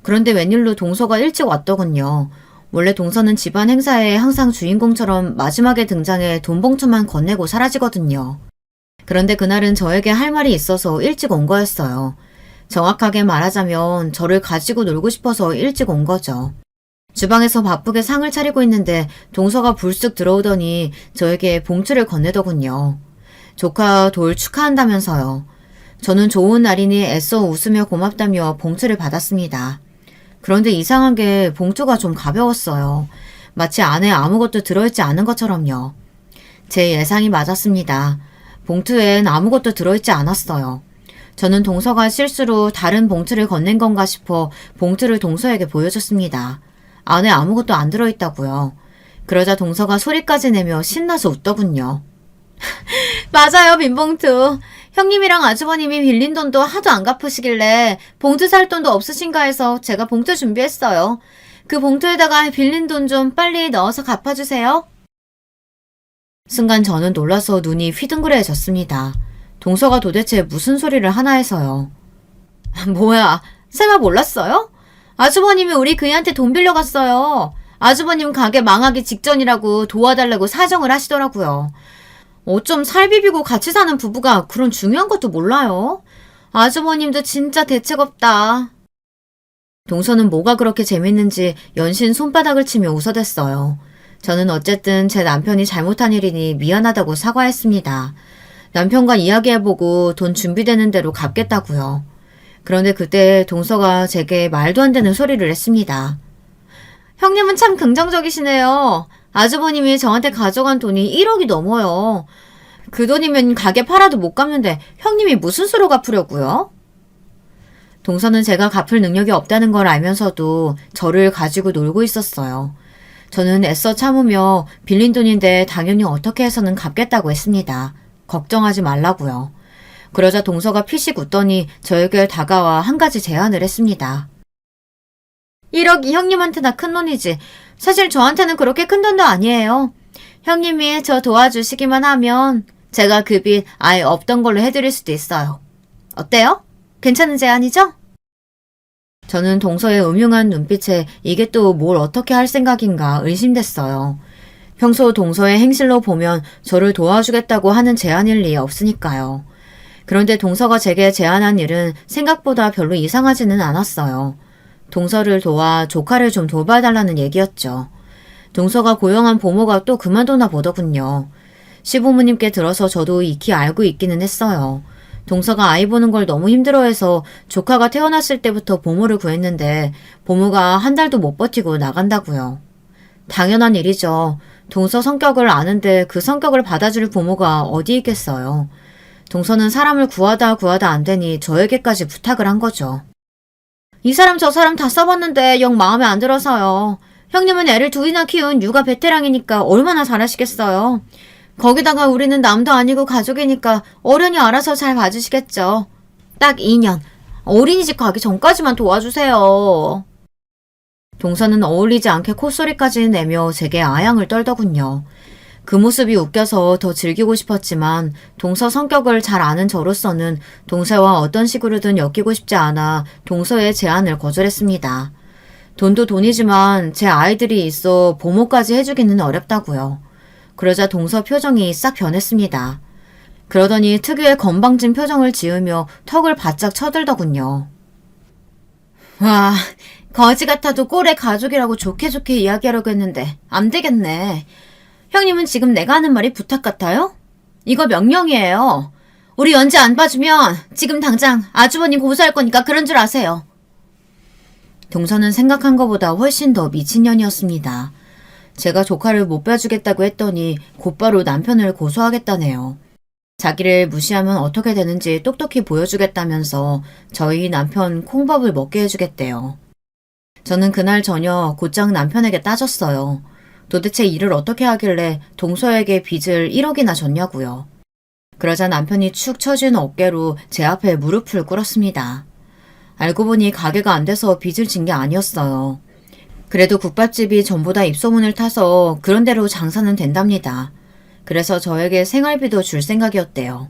그런데 웬일로 동서가 일찍 왔더군요. 원래 동서는 집안 행사에 항상 주인공처럼 마지막에 등장해 돈 봉투만 건네고 사라지거든요. 그런데 그날은 저에게 할 말이 있어서 일찍 온 거였어요. 정확하게 말하자면 저를 가지고 놀고 싶어서 일찍 온 거죠. 주방에서 바쁘게 상을 차리고 있는데 동서가 불쑥 들어오더니 저에게 봉투를 건네더군요. 조카 돌 축하한다면서요. 저는 좋은 날이니 애써 웃으며 고맙다며 봉투를 받았습니다. 그런데 이상한 게 봉투가 좀 가벼웠어요. 마치 안에 아무것도 들어있지 않은 것처럼요. 제 예상이 맞았습니다. 봉투엔 아무것도 들어있지 않았어요. 저는 동서가 실수로 다른 봉투를 건넨 건가 싶어 봉투를 동서에게 보여줬습니다. 안에 아무것도 안 들어있다고요. 그러자 동서가 소리까지 내며 신나서 웃더군요. 맞아요, 빈봉투. 형님이랑 아주버님이 빌린 돈도 하도 안 갚으시길래 봉투 살 돈도 없으신가 해서 제가 봉투 준비했어요. 그 봉투에다가 빌린 돈 좀 빨리 넣어서 갚아주세요. 순간 저는 놀라서 눈이 휘둥그레졌습니다. 동서가 도대체 무슨 소리를 하나 해서요. 뭐야, 설마 몰랐어요? 아주버님이 우리 그이한테 돈 빌려갔어요. 아주버님 가게 망하기 직전이라고 도와달라고 사정을 하시더라고요. 어쩜 살 비비고 같이 사는 부부가 그런 중요한 것도 몰라요? 아주버님도 진짜 대책 없다. 동서는 뭐가 그렇게 재밌는지 연신 손바닥을 치며 웃어댔어요. 저는 어쨌든 제 남편이 잘못한 일이니 미안하다고 사과했습니다. 남편과 이야기해보고 돈 준비되는 대로 갚겠다고요. 그런데 그때 동서가 제게 말도 안 되는 소리를 했습니다. 형님은 참 긍정적이시네요. 아주버님이 저한테 가져간 돈이 1억이 넘어요. 그 돈이면 가게 팔아도 못 갚는데 형님이 무슨 수로 갚으려고요? 동서는 제가 갚을 능력이 없다는 걸 알면서도 저를 가지고 놀고 있었어요. 저는 애써 참으며 빌린 돈인데 당연히 어떻게 해서는 갚겠다고 했습니다. 걱정하지 말라고요. 그러자 동서가 피식 웃더니 저에게 다가와 한 가지 제안을 했습니다. 1억이 형님한테나 큰 돈이지. 사실 저한테는 그렇게 큰 돈도 아니에요. 형님이 저 도와주시기만 하면 제가 그 빚 아예 없던 걸로 해드릴 수도 있어요. 어때요? 괜찮은 제안이죠? 저는 동서의 음흉한 눈빛에 이게 또 뭘 어떻게 할 생각인가 의심됐어요. 평소 동서의 행실로 보면 저를 도와주겠다고 하는 제안일 리 없으니까요. 그런데 동서가 제게 제안한 일은 생각보다 별로 이상하지는 않았어요. 동서를 도와 조카를 좀 돌봐달라는 얘기였죠. 동서가 고용한 보모가 또 그만두나 보더군요. 시부모님께 들어서 저도 익히 알고 있기는 했어요. 동서가 아이 보는 걸 너무 힘들어해서 조카가 태어났을 때부터 보모를 구했는데 보모가 한 달도 못 버티고 나간다고요. 당연한 일이죠. 동서 성격을 아는데 그 성격을 받아줄 부모가 어디 있겠어요. 동서는 사람을 구하다 안 되니 저에게까지 부탁을 한 거죠. 이 사람 저 사람 다 써봤는데 영 마음에 안 들어서요. 형님은 애를 둘이나 키운 육아 베테랑이니까 얼마나 잘하시겠어요. 거기다가 우리는 남도 아니고 가족이니까 어른이 알아서 잘 봐주시겠죠. 딱 2년. 어린이집 가기 전까지만 도와주세요. 동서는 어울리지 않게 콧소리까지 내며 제게 아양을 떨더군요. 그 모습이 웃겨서 더 즐기고 싶었지만 동서 성격을 잘 아는 저로서는 동서와 어떤 식으로든 엮이고 싶지 않아 동서의 제안을 거절했습니다. 돈도 돈이지만 제 아이들이 있어 보모까지 해주기는 어렵다고요. 그러자 동서 표정이 싹 변했습니다. 그러더니 특유의 건방진 표정을 지으며 턱을 바짝 쳐들더군요. 와, 거지 같아도 꼴의 가족이라고 좋게 이야기하려고 했는데 안 되겠네. 형님은 지금 내가 하는 말이 부탁 같아요? 이거 명령이에요. 우리 연지 안 봐주면 지금 당장 아주버님 고소할 거니까 그런 줄 아세요. 동서는 생각한 것보다 훨씬 더 미친년이었습니다. 제가 조카를 못 봐주겠다고 했더니 곧바로 남편을 고소하겠다네요. 자기를 무시하면 어떻게 되는지 똑똑히 보여주겠다면서 저희 남편 콩밥을 먹게 해주겠대요. 저는 그날 저녁 곧장 남편에게 따졌어요. 도대체 일을 어떻게 하길래 동서에게 빚을 1억이나 졌냐고요. 그러자 남편이 축 처진 어깨로 제 앞에 무릎을 꿇었습니다. 알고 보니 가게가 안 돼서 빚을 진 게 아니었어요. 그래도 국밥집이 전보다 입소문을 타서 그런 대로 장사는 된답니다. 그래서 저에게 생활비도 줄 생각이었대요.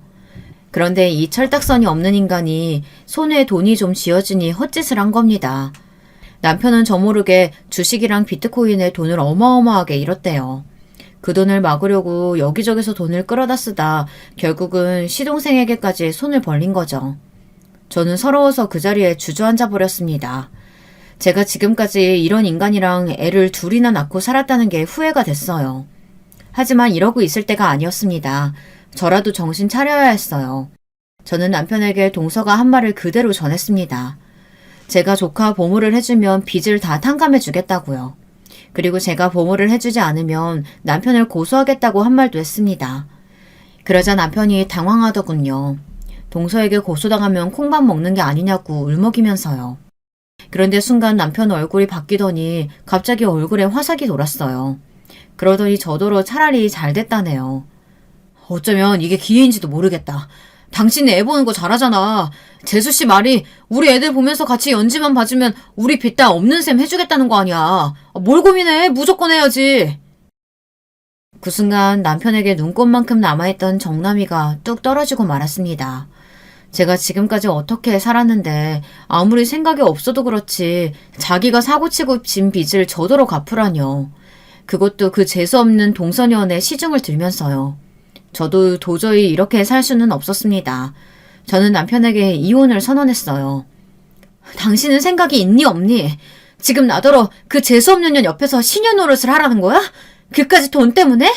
그런데 이 철딱선이 없는 인간이 손에 돈이 좀 쥐어지니 헛짓을 한 겁니다. 남편은 저 모르게 주식이랑 비트코인에 돈을 어마어마하게 잃었대요. 그 돈을 막으려고 여기저기서 돈을 끌어다 쓰다 결국은 시동생에게까지 손을 벌린 거죠. 저는 서러워서 그 자리에 주저앉아 버렸습니다. 제가 지금까지 이런 인간이랑 애를 둘이나 낳고 살았다는 게 후회가 됐어요. 하지만 이러고 있을 때가 아니었습니다. 저라도 정신 차려야 했어요. 저는 남편에게 동서가 한 말을 그대로 전했습니다. 제가 조카 보모를 해주면 빚을 다 탕감해 주겠다고요. 그리고 제가 보모를 해주지 않으면 남편을 고소하겠다고 한 말도 했습니다. 그러자 남편이 당황하더군요. 동서에게 고소당하면 콩밥 먹는 게 아니냐고 울먹이면서요. 그런데 순간 남편 얼굴이 바뀌더니 갑자기 얼굴에 화삭이 돌았어요. 그러더니 저더러 차라리 잘 됐다네요. 어쩌면 이게 기회인지도 모르겠다. 당신이 애 보는 거 잘하잖아. 재수씨 말이 우리 애들 보면서 같이 연지만 봐주면 우리 빚 다 없는 셈 해주겠다는 거 아니야. 뭘 고민해. 무조건 해야지. 그 순간 남편에게 눈꽃만큼 남아있던 정남이가 뚝 떨어지고 말았습니다. 제가 지금까지 어떻게 살았는데 아무리 생각이 없어도 그렇지 자기가 사고치고 진 빚을 저더러 갚으라뇨. 그것도 그 재수없는 동서녀의 시중을 들면서요. 저도 도저히 이렇게 살 수는 없었습니다. 저는 남편에게 이혼을 선언했어요. 당신은 생각이 있니 없니? 지금 나더러 그 재수없는 년 옆에서 시녀 노릇을 하라는 거야? 그까지 돈 때문에?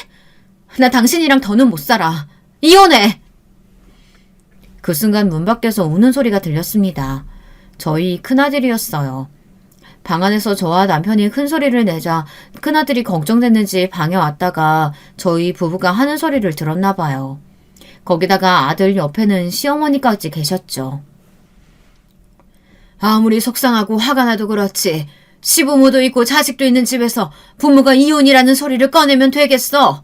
나 당신이랑 더는 못 살아. 이혼해! 그 순간 문 밖에서 우는 소리가 들렸습니다. 저희 큰아들이었어요. 방 안에서 저와 남편이 큰 소리를 내자 큰아들이 걱정됐는지 방에 왔다가 저희 부부가 하는 소리를 들었나 봐요. 거기다가 아들 옆에는 시어머니까지 계셨죠. 아무리 속상하고 화가 나도 그렇지 시부모도 있고 자식도 있는 집에서 부모가 이혼이라는 소리를 꺼내면 되겠어.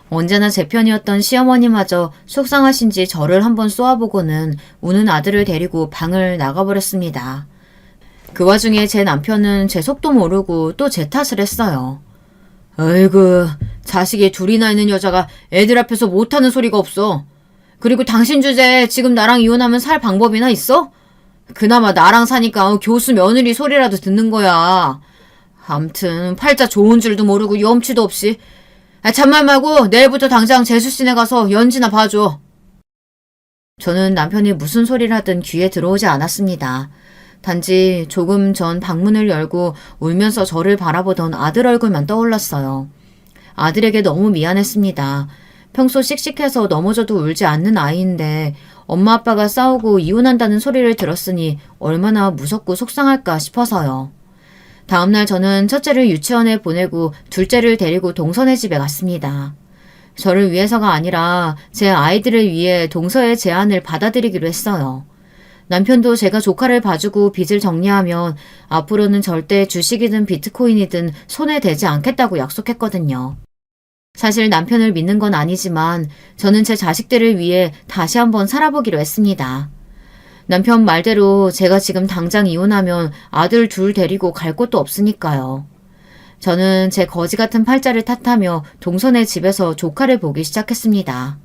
언제나 제 편이었던 시어머니마저 속상하신지 저를 한번 쏘아보고는 우는 아들을 데리고 방을 나가버렸습니다. 그 와중에 제 남편은 제 속도 모르고 또 제 탓을 했어요. 아이고, 자식이 둘이나 있는 여자가 애들 앞에서 못하는 소리가 없어. 그리고 당신 주제에 지금 나랑 이혼하면 살 방법이나 있어? 그나마 나랑 사니까 교수 며느리 소리라도 듣는 거야. 암튼 팔자 좋은 줄도 모르고 염치도 없이. 잔말 말고 내일부터 당장 재수씨네 가서 연지나 봐줘. 저는 남편이 무슨 소리를 하든 귀에 들어오지 않았습니다. 단지 조금 전 방문을 열고 울면서 저를 바라보던 아들 얼굴만 떠올랐어요. 아들에게 너무 미안했습니다. 평소 씩씩해서 넘어져도 울지 않는 아이인데 엄마 아빠가 싸우고 이혼한다는 소리를 들었으니 얼마나 무섭고 속상할까 싶어서요. 다음날 저는 첫째를 유치원에 보내고 둘째를 데리고 동서네 집에 갔습니다. 저를 위해서가 아니라 제 아이들을 위해 동서의 제안을 받아들이기로 했어요. 남편도 제가 조카를 봐주고 빚을 정리하면 앞으로는 절대 주식이든 비트코인이든 손에 대지 않겠다고 약속했거든요. 사실 남편을 믿는 건 아니지만 저는 제 자식들을 위해 다시 한번 살아보기로 했습니다. 남편 말대로 제가 지금 당장 이혼하면 아들 둘 데리고 갈 곳도 없으니까요. 저는 제 거지 같은 팔자를 탓하며 동선의 집에서 조카를 보기 시작했습니다.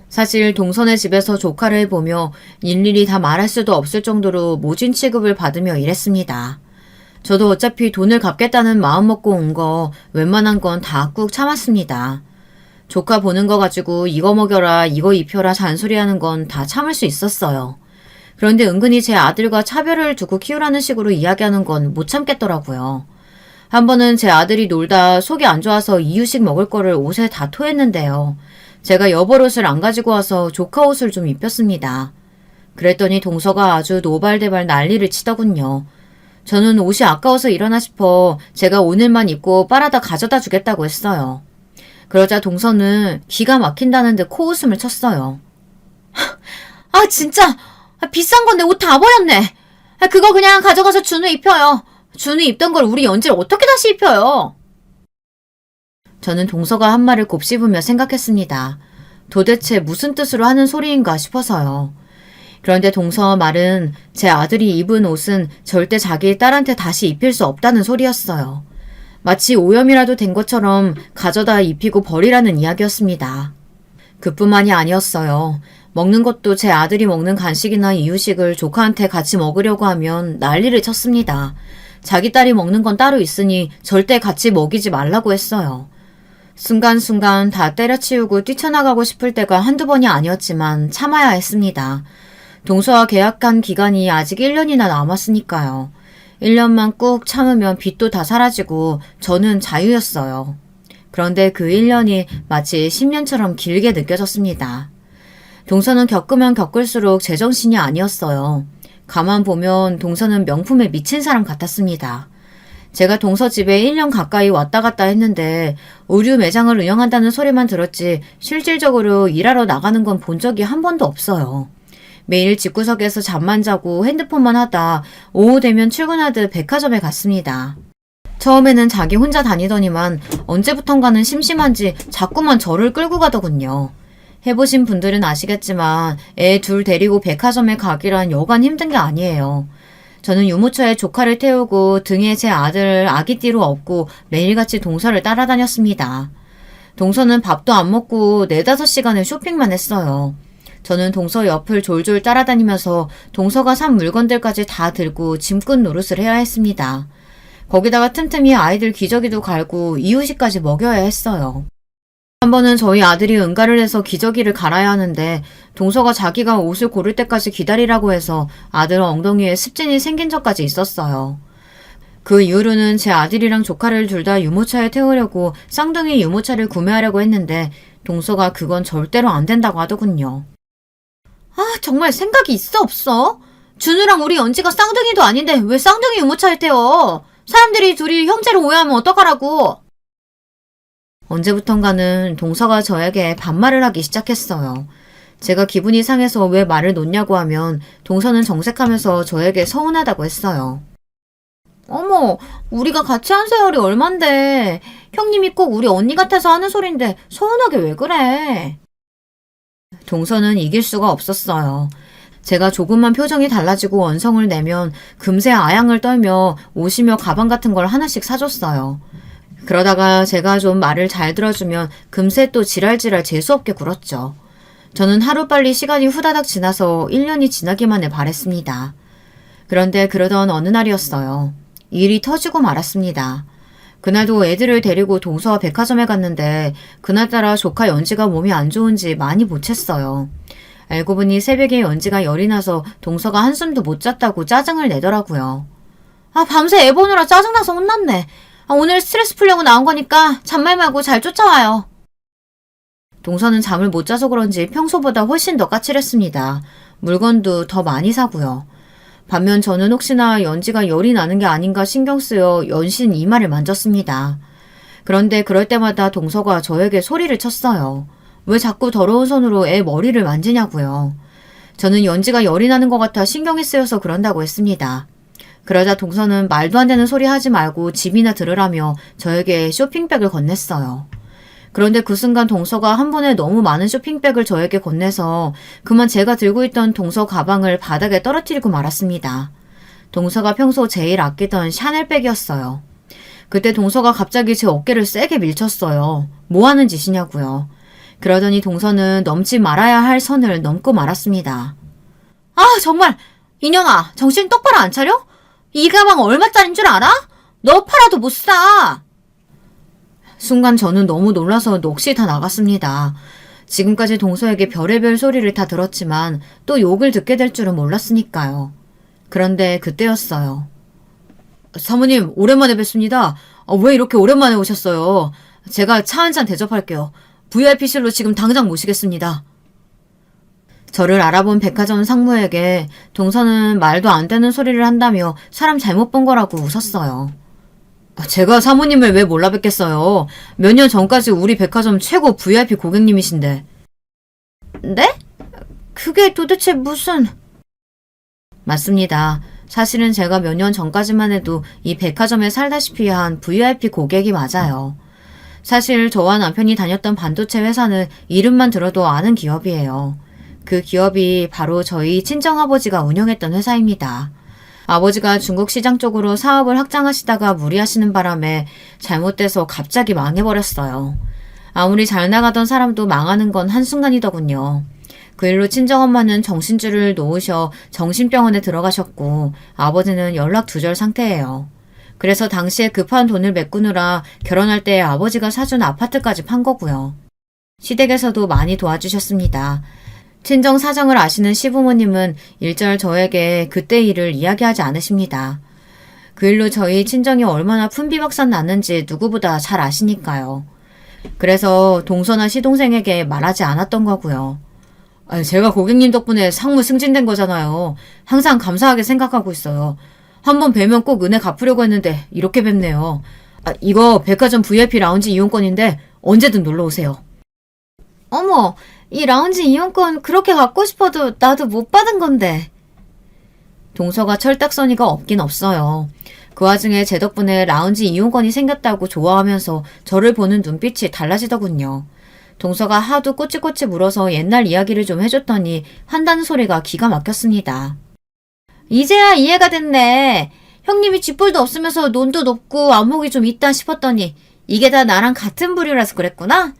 사실 동선의 집에서 조카를 보며 일일이 다 말할 수도 없을 정도로 모진 취급을 받으며 일했습니다. 저도 어차피 돈을 갚겠다는 마음 먹고 온 거 웬만한 건 다 꾹 참았습니다. 조카 보는 거 가지고 이거 먹여라 이거 입혀라 잔소리하는 건 다 참을 수 있었어요. 그런데 은근히 제 아들과 차별을 두고 키우라는 식으로 이야기하는 건 못 참겠더라고요. 한 번은 제 아들이 놀다 속이 안 좋아서 이유식 먹을 거를 옷에 다 토했는데요. 제가 여벌옷을 안 가지고 와서 조카 옷을 좀 입혔습니다. 그랬더니 동서가 아주 노발대발 난리를 치더군요. 저는 옷이 아까워서 일어나 싶어 제가 오늘만 입고 빨아다 가져다 주겠다고 했어요. 그러자 동서는 기가 막힌다는 듯 코웃음을 쳤어요. 아, 진짜! 비싼 건데 옷 다 버렸네. 그거 그냥 가져가서 준우 입혀요. 준우 입던 걸 우리 연지를 어떻게 다시 입혀요? 저는 동서가 한 말을 곱씹으며 생각했습니다. 도대체 무슨 뜻으로 하는 소리인가 싶어서요. 그런데 동서 말은 제 아들이 입은 옷은 절대 자기 딸한테 다시 입힐 수 없다는 소리였어요. 마치 오염이라도 된 것처럼 가져다 입히고 버리라는 이야기였습니다. 그뿐만이 아니었어요. 먹는 것도 제 아들이 먹는 간식이나 이유식을 조카한테 같이 먹으려고 하면 난리를 쳤습니다. 자기 딸이 먹는 건 따로 있으니 절대 같이 먹이지 말라고 했어요. 순간순간 다 때려치우고 뛰쳐나가고 싶을 때가 한두 번이 아니었지만 참아야 했습니다. 동서와 계약한 기간이 아직 1년이나 남았으니까요. 1년만 꾹 참으면 빚도 다 사라지고 저는 자유였어요. 그런데 그 1년이 마치 10년처럼 길게 느껴졌습니다. 동서는 겪으면 겪을수록 제정신이 아니었어요. 가만 보면 동서는 명품에 미친 사람 같았습니다. 제가 동서 집에 1년 가까이 왔다 갔다 했는데 의류 매장을 운영한다는 소리만 들었지 실질적으로 일하러 나가는 건 본 적이 한 번도 없어요. 매일 집구석에서 잠만 자고 핸드폰만 하다 오후 되면 출근하듯 백화점에 갔습니다. 처음에는 자기 혼자 다니더니만 언제부턴가는 심심한지 자꾸만 저를 끌고 가더군요. 해보신 분들은 아시겠지만 애 둘 데리고 백화점에 가기란 여간 힘든 게 아니에요. 저는 유모차에 조카를 태우고 등에 제 아들 아기띠로 업고 매일같이 동서를 따라다녔습니다. 동서는 밥도 안 먹고 4-5시간을 쇼핑만 했어요. 저는 동서 옆을 졸졸 따라다니면서 동서가 산 물건들까지 다 들고 짐꾼 노릇을 해야 했습니다. 거기다가 틈틈이 아이들 기저귀도 갈고 이유식까지 먹여야 했어요. 한 번은 저희 아들이 응가를 해서 기저귀를 갈아야 하는데 동서가 자기가 옷을 고를 때까지 기다리라고 해서 아들 엉덩이에 습진이 생긴 적까지 있었어요. 그 이후로는 제 아들이랑 조카를 둘 다 유모차에 태우려고 쌍둥이 유모차를 구매하려고 했는데 동서가 그건 절대로 안 된다고 하더군요. 아, 정말 생각이 있어 없어? 준우랑 우리 연지가 쌍둥이도 아닌데 왜 쌍둥이 유모차에 태워? 사람들이 둘이 형제를 오해하면 어떡하라고? 언제부턴가는 동서가 저에게 반말을 하기 시작했어요. 제가 기분이 상해서 왜 말을 놓냐고 하면 동서는 정색하면서 저에게 서운하다고 했어요. 어머, 우리가 같이 한 세월이 얼만데 형님이 꼭 우리 언니 같아서 하는 소린데 서운하게 왜 그래? 동서는 이길 수가 없었어요. 제가 조금만 표정이 달라지고 원성을 내면 금세 아양을 떨며 옷이며 가방 같은 걸 하나씩 사줬어요. 그러다가 제가 좀 말을 잘 들어주면 금세 또 지랄지랄 재수없게 굴었죠. 저는 하루빨리 시간이 후다닥 지나서 1년이 지나기만을 바랬습니다. 그런데 그러던 어느 날이었어요. 일이 터지고 말았습니다. 그날도 애들을 데리고 동서와 백화점에 갔는데 그날따라 조카 연지가 몸이 안 좋은지 많이 못 챘어요. 알고 보니 새벽에 연지가 열이 나서 동서가 한숨도 못 잤다고 짜증을 내더라고요. 아, 밤새 애 보느라 짜증나서 혼났네. 오늘 스트레스 풀려고 나온 거니까 잔말 말고 잘 쫓아와요. 동서는 잠을 못 자서 그런지 평소보다 훨씬 더 까칠했습니다. 물건도 더 많이 사고요. 반면 저는 혹시나 연지가 열이 나는 게 아닌가 신경 쓰여 연신 이마를 만졌습니다. 그런데 그럴 때마다 동서가 저에게 소리를 쳤어요. 왜 자꾸 더러운 손으로 애 머리를 만지냐고요. 저는 연지가 열이 나는 것 같아 신경이 쓰여서 그런다고 했습니다. 그러자 동서는 말도 안 되는 소리 하지 말고 집이나 들으라며 저에게 쇼핑백을 건넸어요. 그런데 그 순간 동서가 한 번에 너무 많은 쇼핑백을 저에게 건네서 그만 제가 들고 있던 동서 가방을 바닥에 떨어뜨리고 말았습니다. 동서가 평소 제일 아끼던 샤넬백이었어요. 그때 동서가 갑자기 제 어깨를 세게 밀쳤어요. 뭐 하는 짓이냐고요. 그러더니 동서는 넘지 말아야 할 선을 넘고 말았습니다. 아, 정말! 이년아, 정신 똑바로 안 차려? 이 가방 얼마짜린 줄 알아? 너 팔아도 못 사! 순간 저는 너무 놀라서 넋이 다 나갔습니다. 지금까지 동서에게 별의별 소리를 다 들었지만 또 욕을 듣게 될 줄은 몰랐으니까요. 그런데 그때였어요. 사모님, 오랜만에 뵙습니다. 왜 이렇게 오랜만에 오셨어요? 제가 차 한잔 대접할게요. VIP실로 지금 당장 모시겠습니다. 저를 알아본 백화점 상무에게 동서는 말도 안 되는 소리를 한다며 사람 잘못 본 거라고 웃었어요. 제가 사모님을 왜 몰라 뵙겠어요. 몇 년 전까지 우리 백화점 최고 VIP 고객님이신데. 네? 그게 도대체 무슨... 맞습니다. 사실은 제가 몇 년 전까지만 해도 이 백화점에 살다시피 한 VIP 고객이 맞아요. 사실 저와 남편이 다녔던 반도체 회사는 이름만 들어도 아는 기업이에요. 그 기업이 바로 저희 친정아버지가 운영했던 회사입니다. 아버지가 중국 시장 쪽으로 사업을 확장하시다가 무리하시는 바람에 잘못돼서 갑자기 망해버렸어요. 아무리 잘 나가던 사람도 망하는 건 한순간이더군요. 그 일로 친정엄마는 정신줄을 놓으셔 정신병원에 들어가셨고 아버지는 연락 두절 상태예요. 그래서 당시에 급한 돈을 메꾸느라 결혼할 때 아버지가 사준 아파트까지 판 거고요. 시댁에서도 많이 도와주셨습니다. 친정 사정을 아시는 시부모님은 일절 저에게 그때 일을 이야기하지 않으십니다. 그 일로 저희 친정이 얼마나 품비박산 났는지 누구보다 잘 아시니까요. 그래서 동서나 시동생에게 말하지 않았던 거고요. 제가 고객님 덕분에 상무 승진된 거잖아요. 항상 감사하게 생각하고 있어요. 한번 뵈면 꼭 은혜 갚으려고 했는데 이렇게 뵙네요. 이거 백화점 VIP 라운지 이용권인데 언제든 놀러 오세요. 어머, 이 라운지 이용권 그렇게 갖고 싶어도 나도 못 받은 건데. 동서가 철딱서니가 없긴 없어요. 그 와중에 제 덕분에 라운지 이용권이 생겼다고 좋아하면서 저를 보는 눈빛이 달라지더군요. 동서가 하도 꼬치꼬치 물어서 옛날 이야기를 좀 해줬더니 한다는 소리가 기가 막혔습니다. 이제야 이해가 됐네. 형님이 쥐뿔도 없으면서 논도 높고 안목이 좀 있다 싶었더니 이게 다 나랑 같은 부류라서 그랬구나?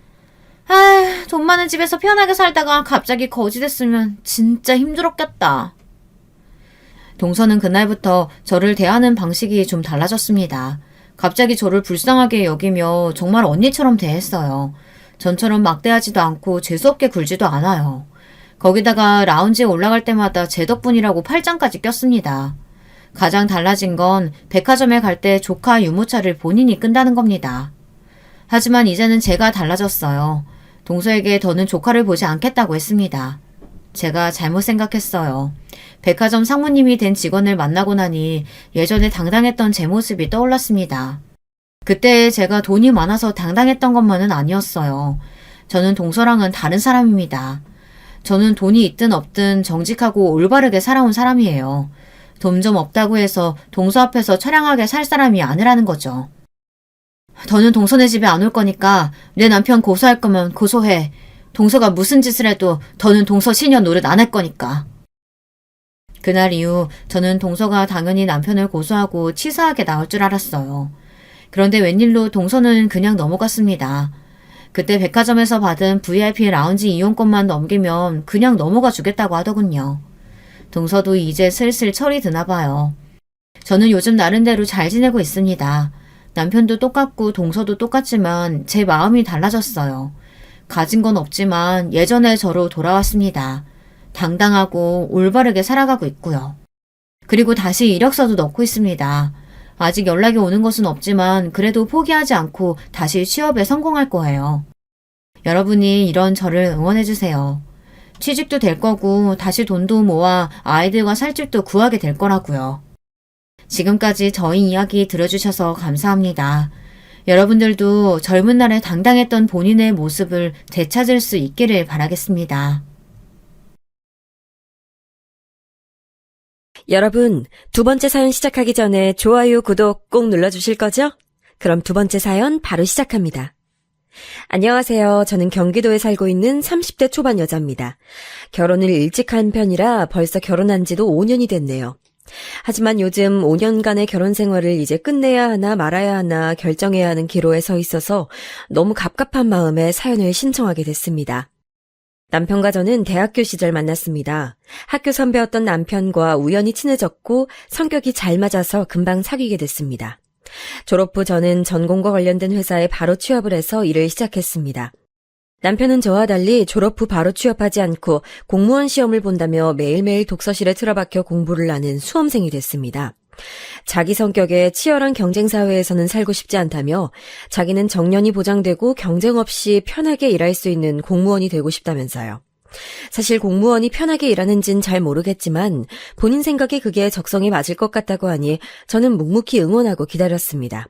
돈 많은 집에서 편하게 살다가 갑자기 거지 됐으면 진짜 힘들었겠다. 동서는 그날부터 저를 대하는 방식이 좀 달라졌습니다. 갑자기 저를 불쌍하게 여기며 정말 언니처럼 대했어요. 전처럼 막대하지도 않고 재수없게 굴지도 않아요. 거기다가 라운지에 올라갈 때마다 제 덕분이라고 팔짱까지 꼈습니다. 가장 달라진 건 백화점에 갈 때 조카 유모차를 본인이 끈다는 겁니다. 하지만 이제는 제가 달라졌어요. 동서에게 더는 조카를 보지 않겠다고 했습니다. 제가 잘못 생각했어요. 백화점 상무님이 된 직원을 만나고 나니 예전에 당당했던 제 모습이 떠올랐습니다. 그때 제가 돈이 많아서 당당했던 것만은 아니었어요. 저는 동서랑은 다른 사람입니다. 저는 돈이 있든 없든 정직하고 올바르게 살아온 사람이에요. 돈 좀 없다고 해서 동서 앞에서 처량하게 살 사람이 아니라는 거죠. 더는 동서네 집에 안 올 거니까 내 남편 고소할 거면 고소해. 동서가 무슨 짓을 해도 더는 동서 시녀 노릇 안 할 거니까. 그날 이후 저는 동서가 당연히 남편을 고소하고 치사하게 나올 줄 알았어요. 그런데 웬일로 동서는 그냥 넘어갔습니다. 그때 백화점에서 받은 VIP 라운지 이용권만 넘기면 그냥 넘어가 주겠다고 하더군요. 동서도 이제 슬슬 철이 드나 봐요. 저는 요즘 나름대로 잘 지내고 있습니다. 남편도 똑같고 동서도 똑같지만 제 마음이 달라졌어요. 가진 건 없지만 예전의 저로 돌아왔습니다. 당당하고 올바르게 살아가고 있고요. 그리고 다시 이력서도 넣고 있습니다. 아직 연락이 오는 것은 없지만 그래도 포기하지 않고 다시 취업에 성공할 거예요. 여러분이 이런 저를 응원해주세요. 취직도 될 거고 다시 돈도 모아 아이들과 살 집도 구하게 될 거라고요. 지금까지 저희 이야기 들어주셔서 감사합니다. 여러분들도 젊은 날에 당당했던 본인의 모습을 되찾을 수 있기를 바라겠습니다. 여러분, 두 번째 사연 시작하기 전에 좋아요, 구독 꼭 눌러주실 거죠? 그럼 두 번째 사연 바로 시작합니다. 안녕하세요. 저는 경기도에 살고 있는 30대 초반 여자입니다. 결혼을 일찍 한 편이라 벌써 결혼한 지도 5년이 됐네요. 하지만 요즘 5년간의 결혼 생활을 이제 끝내야 하나 말아야 하나 결정해야 하는 기로에 서 있어서 너무 갑갑한 마음에 사연을 신청하게 됐습니다. 남편과 저는 대학교 시절 만났습니다. 학교 선배였던 남편과 우연히 친해졌고 성격이 잘 맞아서 금방 사귀게 됐습니다. 졸업 후 저는 전공과 관련된 회사에 바로 취업을 해서 일을 시작했습니다. 남편은 저와 달리 졸업 후 바로 취업하지 않고 공무원 시험을 본다며 매일매일 독서실에 틀어박혀 공부를 하는 수험생이 됐습니다. 자기 성격에 치열한 경쟁사회에서는 살고 싶지 않다며 자기는 정년이 보장되고 경쟁 없이 편하게 일할 수 있는 공무원이 되고 싶다면서요. 사실 공무원이 편하게 일하는진 잘 모르겠지만 본인 생각에 그게 적성에 맞을 것 같다고 하니 저는 묵묵히 응원하고 기다렸습니다.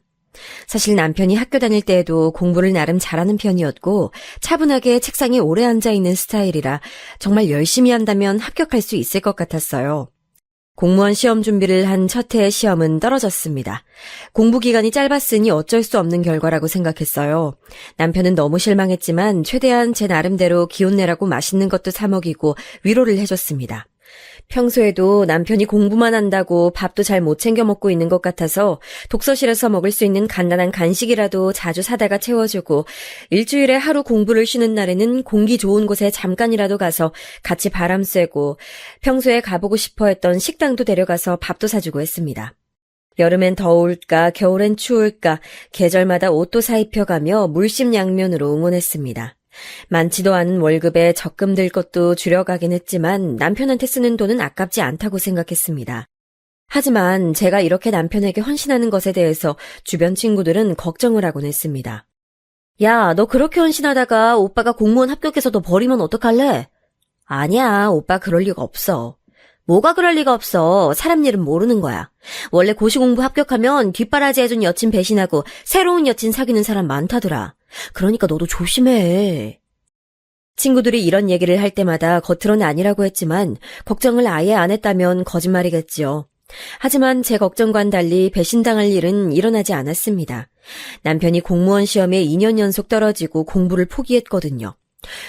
사실 남편이 학교 다닐 때에도 공부를 나름 잘하는 편이었고 차분하게 책상에 오래 앉아있는 스타일이라 정말 열심히 한다면 합격할 수 있을 것 같았어요. 공무원 시험 준비를 한 첫 해의 시험은 떨어졌습니다. 공부 기간이 짧았으니 어쩔 수 없는 결과라고 생각했어요. 남편은 너무 실망했지만 최대한 제 나름대로 기운 내라고 맛있는 것도 사 먹이고 위로를 해줬습니다. 평소에도 남편이 공부만 한다고 밥도 잘 못 챙겨 먹고 있는 것 같아서 독서실에서 먹을 수 있는 간단한 간식이라도 자주 사다가 채워주고 일주일에 하루 공부를 쉬는 날에는 공기 좋은 곳에 잠깐이라도 가서 같이 바람 쐬고 평소에 가보고 싶어 했던 식당도 데려가서 밥도 사주고 했습니다. 여름엔 더울까 겨울엔 추울까 계절마다 옷도 사입혀가며 물심양면으로 응원했습니다. 많지도 않은 월급에 적금 들 것도 줄여가긴 했지만 남편한테 쓰는 돈은 아깝지 않다고 생각했습니다. 하지만 제가 이렇게 남편에게 헌신하는 것에 대해서 주변 친구들은 걱정을 하곤 했습니다. 야, 너 그렇게 헌신하다가 오빠가 공무원 합격해서 너 버리면 어떡할래? 아니야, 오빠 그럴 리가 없어. 뭐가 그럴 리가 없어. 사람 일은 모르는 거야. 원래 고시공부 합격하면 뒷바라지 해준 여친 배신하고 새로운 여친 사귀는 사람 많다더라. 그러니까 너도 조심해. 친구들이 이런 얘기를 할 때마다 겉으로는 아니라고 했지만 걱정을 아예 안 했다면 거짓말이겠지요. 하지만 제 걱정과는 달리 배신당할 일은 일어나지 않았습니다. 남편이 공무원 시험에 2년 연속 떨어지고 공부를 포기했거든요.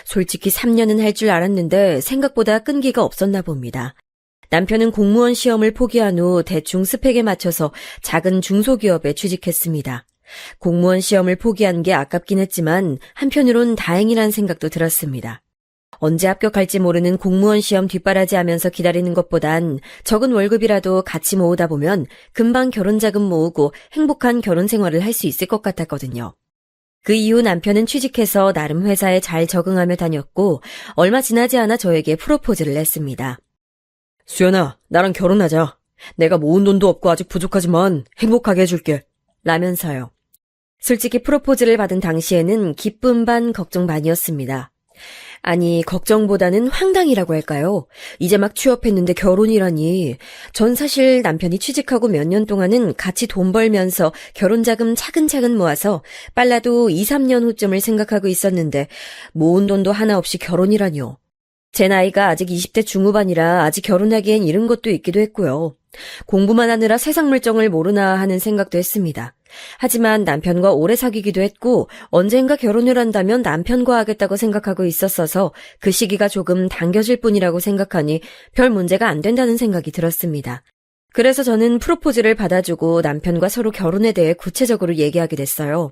솔직히 3년은 할 줄 알았는데 생각보다 끈기가 없었나 봅니다. 남편은 공무원 시험을 포기한 후 대충 스펙에 맞춰서 작은 중소기업에 취직했습니다. 공무원 시험을 포기한 게 아깝긴 했지만 한편으론 다행이란 생각도 들었습니다. 언제 합격할지 모르는 공무원 시험 뒷바라지 하면서 기다리는 것보단 적은 월급이라도 같이 모으다 보면 금방 결혼 자금 모으고 행복한 결혼 생활을 할 수 있을 것 같았거든요. 그 이후 남편은 취직해서 나름 회사에 잘 적응하며 다녔고 얼마 지나지 않아 저에게 프로포즈를 했습니다. 수연아, 나랑 결혼하자. 내가 모은 돈도 없고 아직 부족하지만 행복하게 해줄게. 라면서요. 솔직히 프로포즈를 받은 당시에는 기쁨 반 걱정 반이었습니다. 아니, 걱정보다는 황당이라고 할까요? 이제 막 취업했는데 결혼이라니. 전 사실 남편이 취직하고 몇 년 동안은 같이 돈 벌면서 결혼자금 차근차근 모아서 빨라도 2, 3년 후쯤을 생각하고 있었는데 모은 돈도 하나 없이 결혼이라뇨. 제 나이가 아직 20대 중후반이라 아직 결혼하기엔 이른 것도 있기도 했고요. 공부만 하느라 세상 물정을 모르나 하는 생각도 했습니다. 하지만 남편과 오래 사귀기도 했고 언젠가 결혼을 한다면 남편과 하겠다고 생각하고 있었어서 그 시기가 조금 당겨질 뿐이라고 생각하니 별 문제가 안 된다는 생각이 들었습니다. 그래서 저는 프로포즈를 받아주고 남편과 서로 결혼에 대해 구체적으로 얘기하게 됐어요.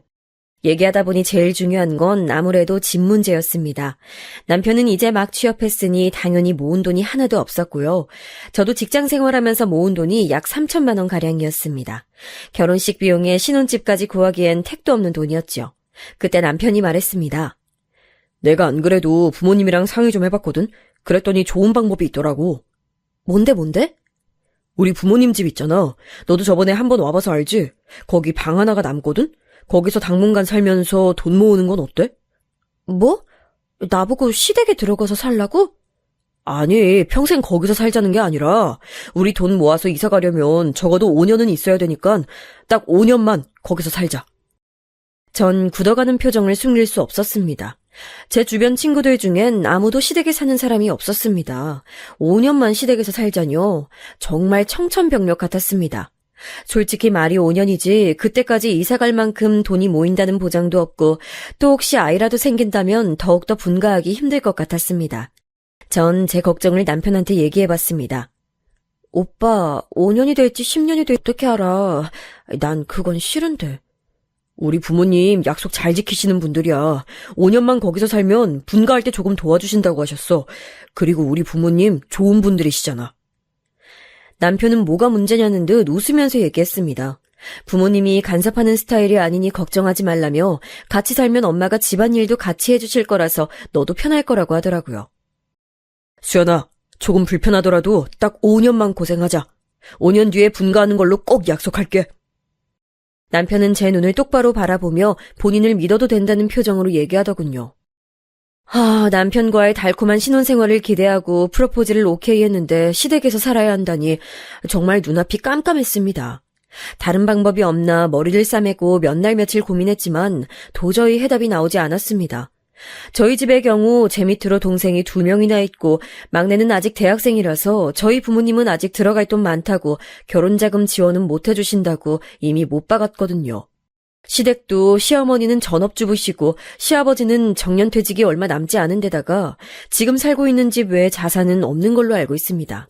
얘기하다 보니 제일 중요한 건 아무래도 집 문제였습니다. 남편은 이제 막 취업했으니 당연히 모은 돈이 하나도 없었고요. 저도 직장 생활하면서 모은 돈이 약 3천만 원 가량이었습니다. 결혼식 비용에 신혼집까지 구하기엔 택도 없는 돈이었죠. 그때 남편이 말했습니다. 내가 안 그래도 부모님이랑 상의 좀 해봤거든? 그랬더니 좋은 방법이 있더라고. 뭔데? 우리 부모님 집 있잖아. 너도 저번에 한번 와봐서 알지? 거기 방 하나가 남거든? 거기서 당분간 살면서 돈 모으는 건 어때? 뭐? 나보고 시댁에 들어가서 살라고? 아니, 평생 거기서 살자는 게 아니라 우리 돈 모아서 이사 가려면 적어도 5년은 있어야 되니까 딱 5년만 거기서 살자. 전 굳어가는 표정을 숨길 수 없었습니다. 제 주변 친구들 중엔 아무도 시댁에 사는 사람이 없었습니다. 5년만 시댁에서 살자뇨. 정말 청천벽력 같았습니다. 솔직히 말이 5년이지 그때까지 이사갈 만큼 돈이 모인다는 보장도 없고 또 혹시 아이라도 생긴다면 더욱더 분가하기 힘들 것 같았습니다. 전 제 걱정을 남편한테 얘기해봤습니다. 오빠, 5년이 될지 10년이 될지 어떻게 알아? 난 그건 싫은데. 우리 부모님 약속 잘 지키시는 분들이야. 5년만 거기서 살면 분가할 때 조금 도와주신다고 하셨어. 그리고 우리 부모님 좋은 분들이시잖아. 남편은 뭐가 문제냐는 듯 웃으면서 얘기했습니다. 부모님이 간섭하는 스타일이 아니니 걱정하지 말라며 같이 살면 엄마가 집안일도 같이 해주실 거라서 너도 편할 거라고 하더라고요. 수연아, 조금 불편하더라도 딱 5년만 고생하자. 5년 뒤에 분가하는 걸로 꼭 약속할게. 남편은 제 눈을 똑바로 바라보며 본인을 믿어도 된다는 표정으로 얘기하더군요. 남편과의 달콤한 신혼생활을 기대하고 프로포즈를 오케이 했는데 시댁에서 살아야 한다니 정말 눈앞이 깜깜했습니다. 다른 방법이 없나 머리를 싸매고 몇 날 며칠 고민했지만 도저히 해답이 나오지 않았습니다. 저희 집의 경우 제 밑으로 동생이 2명이나 있고 막내는 아직 대학생이라서 저희 부모님은 아직 들어갈 돈 많다고 결혼자금 지원은 못 해주신다고 이미 못 박았거든요. 시댁도 시어머니는 전업주부시고 시아버지는 정년퇴직이 얼마 남지 않은 데다가 지금 살고 있는 집 외에 자산은 없는 걸로 알고 있습니다.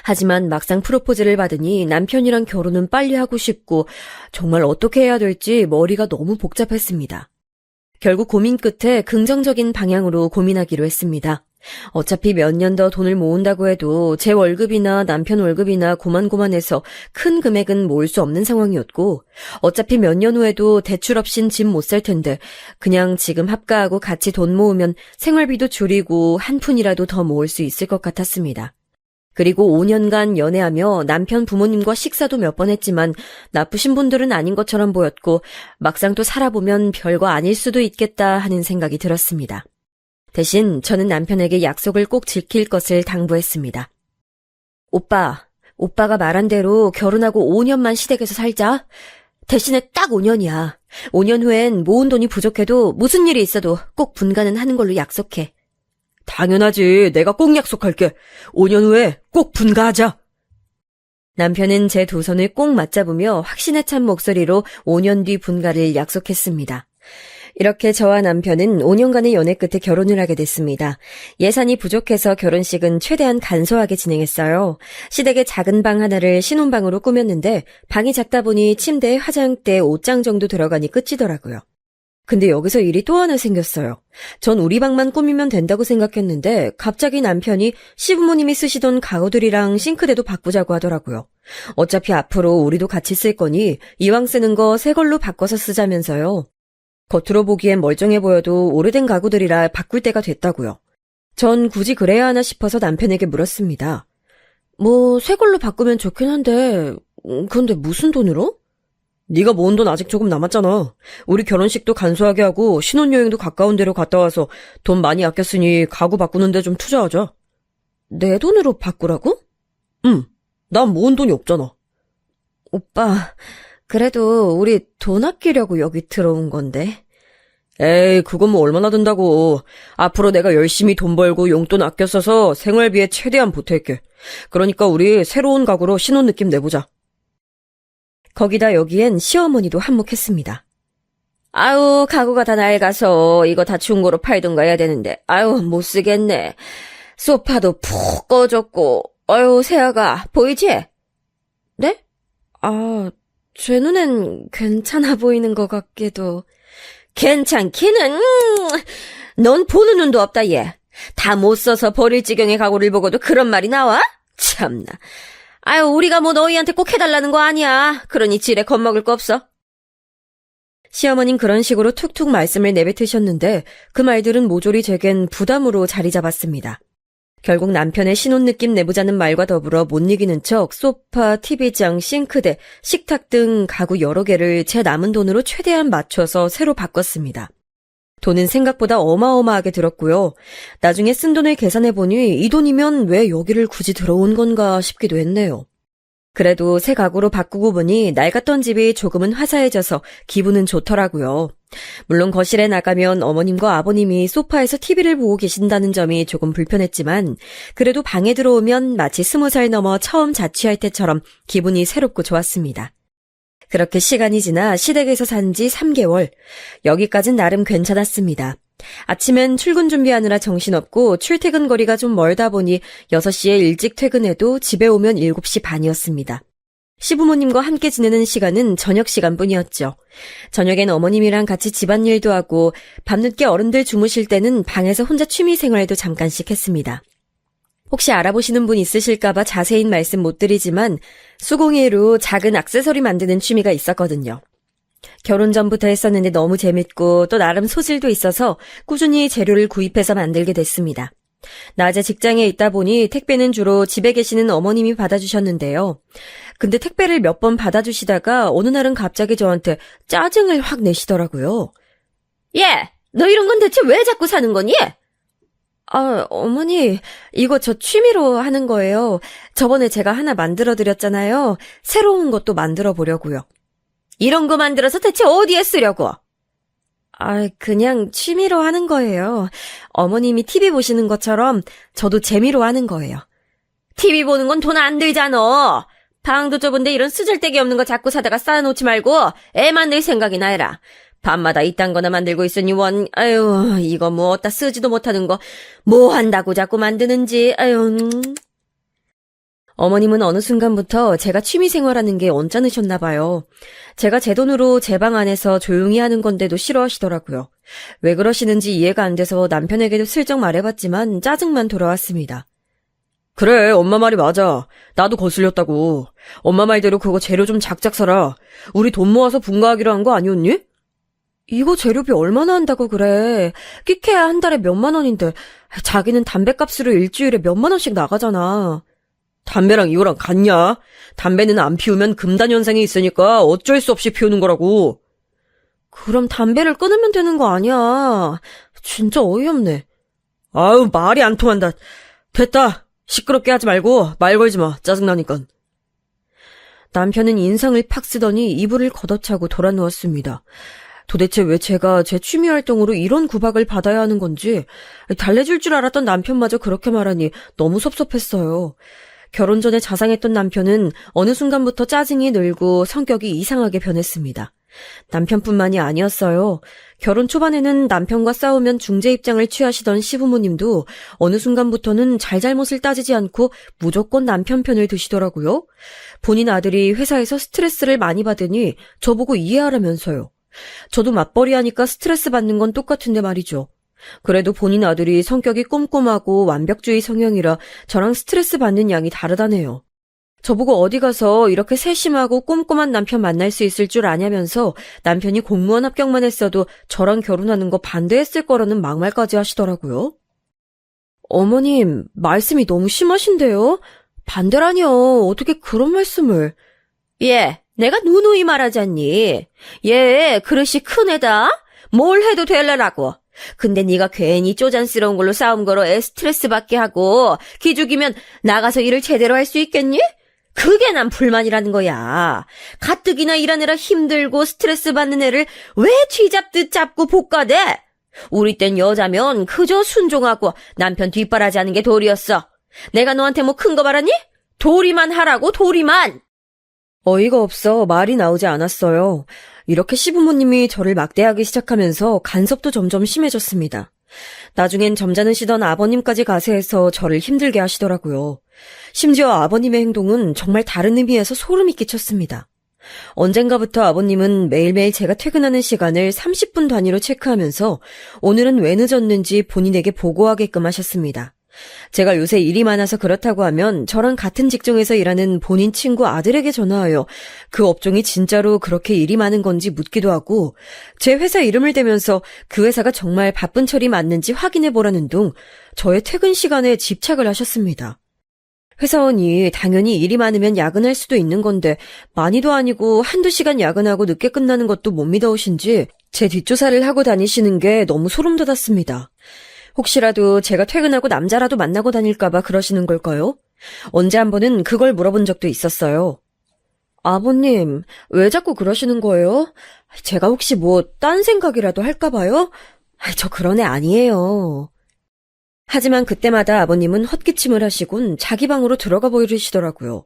하지만 막상 프로포즈를 받으니 남편이랑 결혼은 빨리 하고 싶고 정말 어떻게 해야 될지 머리가 너무 복잡했습니다. 결국 고민 끝에 긍정적인 방향으로 고민하기로 했습니다. 어차피 몇 년 더 돈을 모은다고 해도 제 월급이나 남편 월급이나 고만고만해서 큰 금액은 모을 수 없는 상황이었고 어차피 몇 년 후에도 대출 없인 집 못 살 텐데 그냥 지금 합가하고 같이 돈 모으면 생활비도 줄이고 한 푼이라도 더 모을 수 있을 것 같았습니다. 그리고 5년간 연애하며 남편 부모님과 식사도 몇 번 했지만 나쁘신 분들은 아닌 것처럼 보였고 막상 또 살아보면 별거 아닐 수도 있겠다 하는 생각이 들었습니다. 대신 저는 남편에게 약속을 꼭 지킬 것을 당부했습니다. 오빠가 말한 대로 결혼하고 5년만 시댁에서 살자. 대신에 딱 5년이야. 5년 후엔 모은 돈이 부족해도 무슨 일이 있어도 꼭 분가는 하는 걸로 약속해. 당연하지. 내가 꼭 약속할게. 5년 후에 꼭 분가하자. 남편은 제 두 손을 꼭 맞잡으며 확신에 찬 목소리로 5년 뒤 분가를 약속했습니다. 이렇게 저와 남편은 5년간의 연애 끝에 결혼을 하게 됐습니다. 예산이 부족해서 결혼식은 최대한 간소하게 진행했어요. 시댁의 작은 방 하나를 신혼방으로 꾸몄는데 방이 작다 보니 침대에 화장대, 옷장 정도 들어가니 끝이더라고요. 근데 여기서 일이 또 하나 생겼어요. 전 우리 방만 꾸미면 된다고 생각했는데 갑자기 남편이 시부모님이 쓰시던 가구들이랑 싱크대도 바꾸자고 하더라고요. 어차피 앞으로 우리도 같이 쓸 거니 이왕 쓰는 거 새 걸로 바꿔서 쓰자면서요. 겉으로 보기엔 멀쩡해 보여도 오래된 가구들이라 바꿀 때가 됐다고요. 전 굳이 그래야 하나 싶어서 남편에게 물었습니다. 새 걸로 바꾸면 좋긴 한데 그런데 무슨 돈으로? 네가 모은 돈 아직 조금 남았잖아. 우리 결혼식도 간소하게 하고 신혼여행도 가까운 데로 갔다 와서 돈 많이 아꼈으니 가구 바꾸는 데 좀 투자하자. 내 돈으로 바꾸라고? 응. 난 모은 돈이 없잖아. 오빠, 그래도 우리 돈 아끼려고 여기 들어온 건데. 에이, 그건 뭐 얼마나 든다고. 앞으로 내가 열심히 돈 벌고 용돈 아껴 써서 생활비에 최대한 보탤게. 그러니까 우리 새로운 가구로 신혼 느낌 내보자. 거기다 여기엔 시어머니도 한몫했습니다. 아유, 가구가 다 낡아서 이거 다 중고로 팔든가 해야 되는데 아유, 못 쓰겠네. 소파도 푹 꺼졌고 아유, 세아가 보이지? 네? 제 눈엔 괜찮아 보이는 것 같기도. 괜찮기는 넌 보는 눈도 없다 얘. 다 못 써서 버릴 지경의 가구를 보고도 그런 말이 나와? 참나. 아유, 우리가 뭐 너희한테 꼭 해달라는 거 아니야. 그러니 지레 겁먹을 거 없어. 시어머님 그런 식으로 툭툭 말씀을 내뱉으셨는데 그 말들은 모조리 제겐 부담으로 자리 잡았습니다. 결국 남편의 신혼 느낌 내보자는 말과 더불어 못 이기는 척 소파, TV장, 싱크대, 식탁 등 가구 여러 개를 제 남은 돈으로 최대한 맞춰서 새로 바꿨습니다. 돈은 생각보다 어마어마하게 들었고요. 나중에 쓴 돈을 계산해보니 이 돈이면 왜 여기를 굳이 들어온 건가 싶기도 했네요. 그래도 새 가구로 바꾸고 보니 낡았던 집이 조금은 화사해져서 기분은 좋더라고요. 물론 거실에 나가면 어머님과 아버님이 소파에서 TV를 보고 계신다는 점이 조금 불편했지만 그래도 방에 들어오면 마치 20살 넘어 처음 자취할 때처럼 기분이 새롭고 좋았습니다. 그렇게 시간이 지나 시댁에서 산 지 3개월. 여기까진 나름 괜찮았습니다. 아침엔 출근 준비하느라 정신없고 출퇴근 거리가 좀 멀다 보니 6시에 일찍 퇴근해도 집에 오면 7시 반이었습니다. 시부모님과 함께 지내는 시간은 저녁 시간뿐이었죠. 저녁엔 어머님이랑 같이 집안일도 하고 밤늦게 어른들 주무실 때는 방에서 혼자 취미생활도 잠깐씩 했습니다. 혹시 알아보시는 분 있으실까봐 자세인 말씀 못 드리지만 수공예로 작은 액세서리 만드는 취미가 있었거든요. 결혼 전부터 했었는데 너무 재밌고 또 나름 소질도 있어서 꾸준히 재료를 구입해서 만들게 됐습니다. 낮에 직장에 있다 보니 택배는 주로 집에 계시는 어머님이 받아주셨는데요. 근데 택배를 몇 번 받아주시다가 어느 날은 갑자기 저한테 짜증을 확 내시더라고요. 예, 너 이런 건 대체 왜 자꾸 사는 거니? 아, 어머니, 이거 저 취미로 하는 거예요. 저번에 제가 하나 만들어 드렸잖아요. 새로운 것도 만들어 보려고요. 이런 거 만들어서 대체 어디에 쓰려고? 아, 그냥 취미로 하는 거예요. 어머님이 TV 보시는 것처럼 저도 재미로 하는 거예요. TV 보는 건 돈 안 들잖아. 방도 좁은데 이런 쓰잘데기 없는 거 자꾸 사다가 쌓아놓지 말고 애 만들 생각이나 해라. 밤마다 이딴 거나 만들고 있으니 아유, 이거 뭐 어디다 쓰지도 못하는 거 뭐 한다고 자꾸 만드는지, 아유. 어머님은 어느 순간부터 제가 취미 생활하는 게 언짢으셨나 봐요. 제가 제 돈으로 제 방 안에서 조용히 하는 건데도 싫어하시더라고요. 왜 그러시는지 이해가 안 돼서 남편에게도 슬쩍 말해봤지만 짜증만 돌아왔습니다. 그래, 엄마 말이 맞아. 나도 거슬렸다고. 엄마 말대로 그거 재료 좀 작작 사라. 우리 돈 모아서 분가하기로 한 거 아니었니? 이거 재료비 얼마나 한다고 그래. 끼케야 한 달에 몇만 원인데 자기는 담배값으로 일주일에 몇만 원씩 나가잖아. 담배랑 이거랑 같냐? 담배는 안 피우면 금단 현상이 있으니까 어쩔 수 없이 피우는 거라고. 그럼 담배를 끊으면 되는 거 아니야. 진짜 어이없네. 아유, 말이 안 통한다. 됐다. 시끄럽게 하지 말고 말 걸지 마. 짜증나니까. 남편은 인상을 팍 쓰더니 이불을 걷어차고 돌아 누웠습니다. 도대체 왜 제가 제 취미 활동으로 이런 구박을 받아야 하는 건지 달래줄 줄 알았던 남편마저 그렇게 말하니 너무 섭섭했어요. 결혼 전에 자상했던 남편은 어느 순간부터 짜증이 늘고 성격이 이상하게 변했습니다. 남편뿐만이 아니었어요. 결혼 초반에는 남편과 싸우면 중재 입장을 취하시던 시부모님도 어느 순간부터는 잘잘못을 따지지 않고 무조건 남편 편을 드시더라고요. 본인 아들이 회사에서 스트레스를 많이 받으니 저보고 이해하라면서요. 저도 맞벌이 하니까 스트레스 받는 건 똑같은데 말이죠. 그래도 본인 아들이 성격이 꼼꼼하고 완벽주의 성향이라 저랑 스트레스 받는 양이 다르다네요. 저보고 어디 가서 이렇게 세심하고 꼼꼼한 남편 만날 수 있을 줄 아냐면서 남편이 공무원 합격만 했어도 저랑 결혼하는 거 반대했을 거라는 막말까지 하시더라고요. 어머님, 말씀이 너무 심하신데요? 반대라니요. 어떻게 그런 말씀을. 예, 내가 누누이 말하잖니. 얘 그릇이 큰 애다. 뭘 해도 될래라고. 근데 네가 괜히 쪼잔스러운 걸로 싸움 걸어 애 스트레스 받게 하고 기죽이면 나가서 일을 제대로 할 수 있겠니? 그게 난 불만이라는 거야. 가뜩이나 일하느라 힘들고 스트레스 받는 애를 왜 쥐잡듯 잡고 볶아대? 우리 땐 여자면 그저 순종하고 남편 뒷바라지 하는 게 도리였어. 내가 너한테 뭐 큰 거 바라니? 도리만 하라고, 도리만! 어이가 없어 말이 나오지 않았어요. 이렇게 시부모님이 저를 막대하기 시작하면서 간섭도 점점 심해졌습니다. 나중엔 점잖으시던 아버님까지 가세해서 저를 힘들게 하시더라고요. 심지어 아버님의 행동은 정말 다른 의미에서 소름이 끼쳤습니다. 언젠가부터 아버님은 매일매일 제가 퇴근하는 시간을 30분 단위로 체크하면서 오늘은 왜 늦었는지 본인에게 보고하게끔 하셨습니다. 제가 요새 일이 많아서 그렇다고 하면 저랑 같은 직종에서 일하는 본인 친구 아들에게 전화하여 그 업종이 진짜로 그렇게 일이 많은 건지 묻기도 하고 제 회사 이름을 대면서 그 회사가 정말 바쁜 철이 맞는지 확인해보라는 둥 저의 퇴근 시간에 집착을 하셨습니다. 회사원이 당연히 일이 많으면 야근할 수도 있는 건데 많이도 아니고 한두 시간 야근하고 늦게 끝나는 것도 못 믿어오신지 제 뒷조사를 하고 다니시는 게 너무 소름 돋았습니다. 혹시라도 제가 퇴근하고 남자라도 만나고 다닐까봐 그러시는 걸까요? 언제 한 번은 그걸 물어본 적도 있었어요. 아버님, 왜 자꾸 그러시는 거예요? 제가 혹시 뭐 딴 생각이라도 할까봐요? 저 그런 애 아니에요. 하지만 그때마다 아버님은 헛기침을 하시곤 자기 방으로 들어가 버리시더라고요.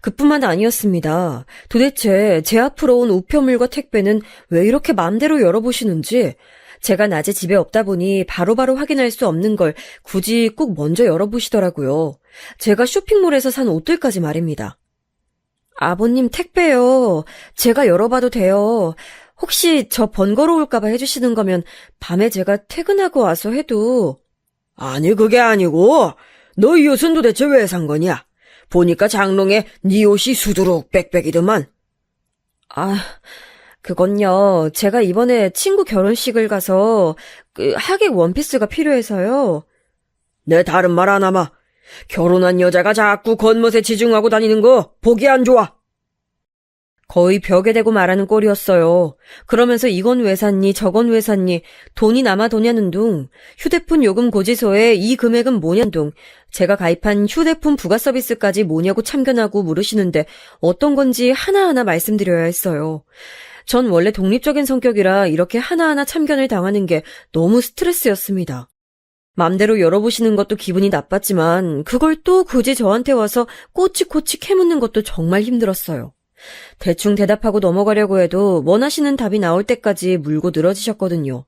그뿐만 아니었습니다. 도대체 제 앞으로 온 우편물과 택배는 왜 이렇게 마음대로 열어보시는지 제가 낮에 집에 없다 보니 바로바로 확인할 수 없는 걸 굳이 꼭 먼저 열어보시더라고요. 제가 쇼핑몰에서 산 옷들까지 말입니다. 아버님 택배요. 제가 열어봐도 돼요. 혹시 저 번거로울까봐 해주시는 거면 밤에 제가 퇴근하고 와서 해도. 아니 그게 아니고 너 이 옷은 도대체 왜 산 거냐? 보니까 장롱에 네 옷이 수두룩 빽빽이더만. 그건요. 제가 이번에 친구 결혼식을 가서 하객 원피스가 필요해서요. 내 다른 말 안 하마. 결혼한 여자가 자꾸 겉멋에 지중하고 다니는 거 보기 안 좋아. 거의 벽에 대고 말하는 꼴이었어요. 그러면서 이건 왜 샀니, 저건 왜 샀니, 돈이 남아도냐는 둥, 휴대폰 요금 고지서에 이 금액은 뭐냐는 둥, 제가 가입한 휴대폰 부가 서비스까지 뭐냐고 참견하고 물으시는데 어떤 건지 하나하나 말씀드려야 했어요. 전 원래 독립적인 성격이라 이렇게 하나하나 참견을 당하는 게 너무 스트레스였습니다. 맘대로 열어보시는 것도 기분이 나빴지만 그걸 또 굳이 저한테 와서 꼬치꼬치 캐묻는 것도 정말 힘들었어요. 대충 대답하고 넘어가려고 해도 원하시는 답이 나올 때까지 물고 늘어지셨거든요.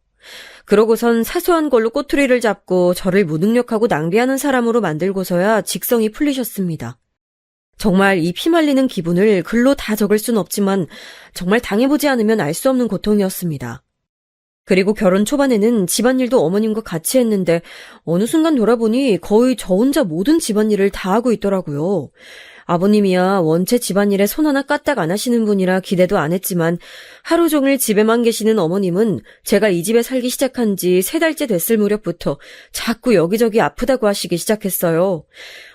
그러고선 사소한 걸로 꼬투리를 잡고 저를 무능력하고 낭비하는 사람으로 만들고서야 직성이 풀리셨습니다. 정말 이 피말리는 기분을 글로 다 적을 순 없지만 정말 당해보지 않으면 알 수 없는 고통이었습니다. 그리고 결혼 초반에는 집안일도 어머님과 같이 했는데 어느 순간 돌아보니 거의 저 혼자 모든 집안일을 다 하고 있더라고요. 아버님이야 원체 집안일에 손 하나 까딱 안 하시는 분이라 기대도 안 했지만 하루 종일 집에만 계시는 어머님은 제가 이 집에 살기 시작한 지 3달째 됐을 무렵부터 자꾸 여기저기 아프다고 하시기 시작했어요.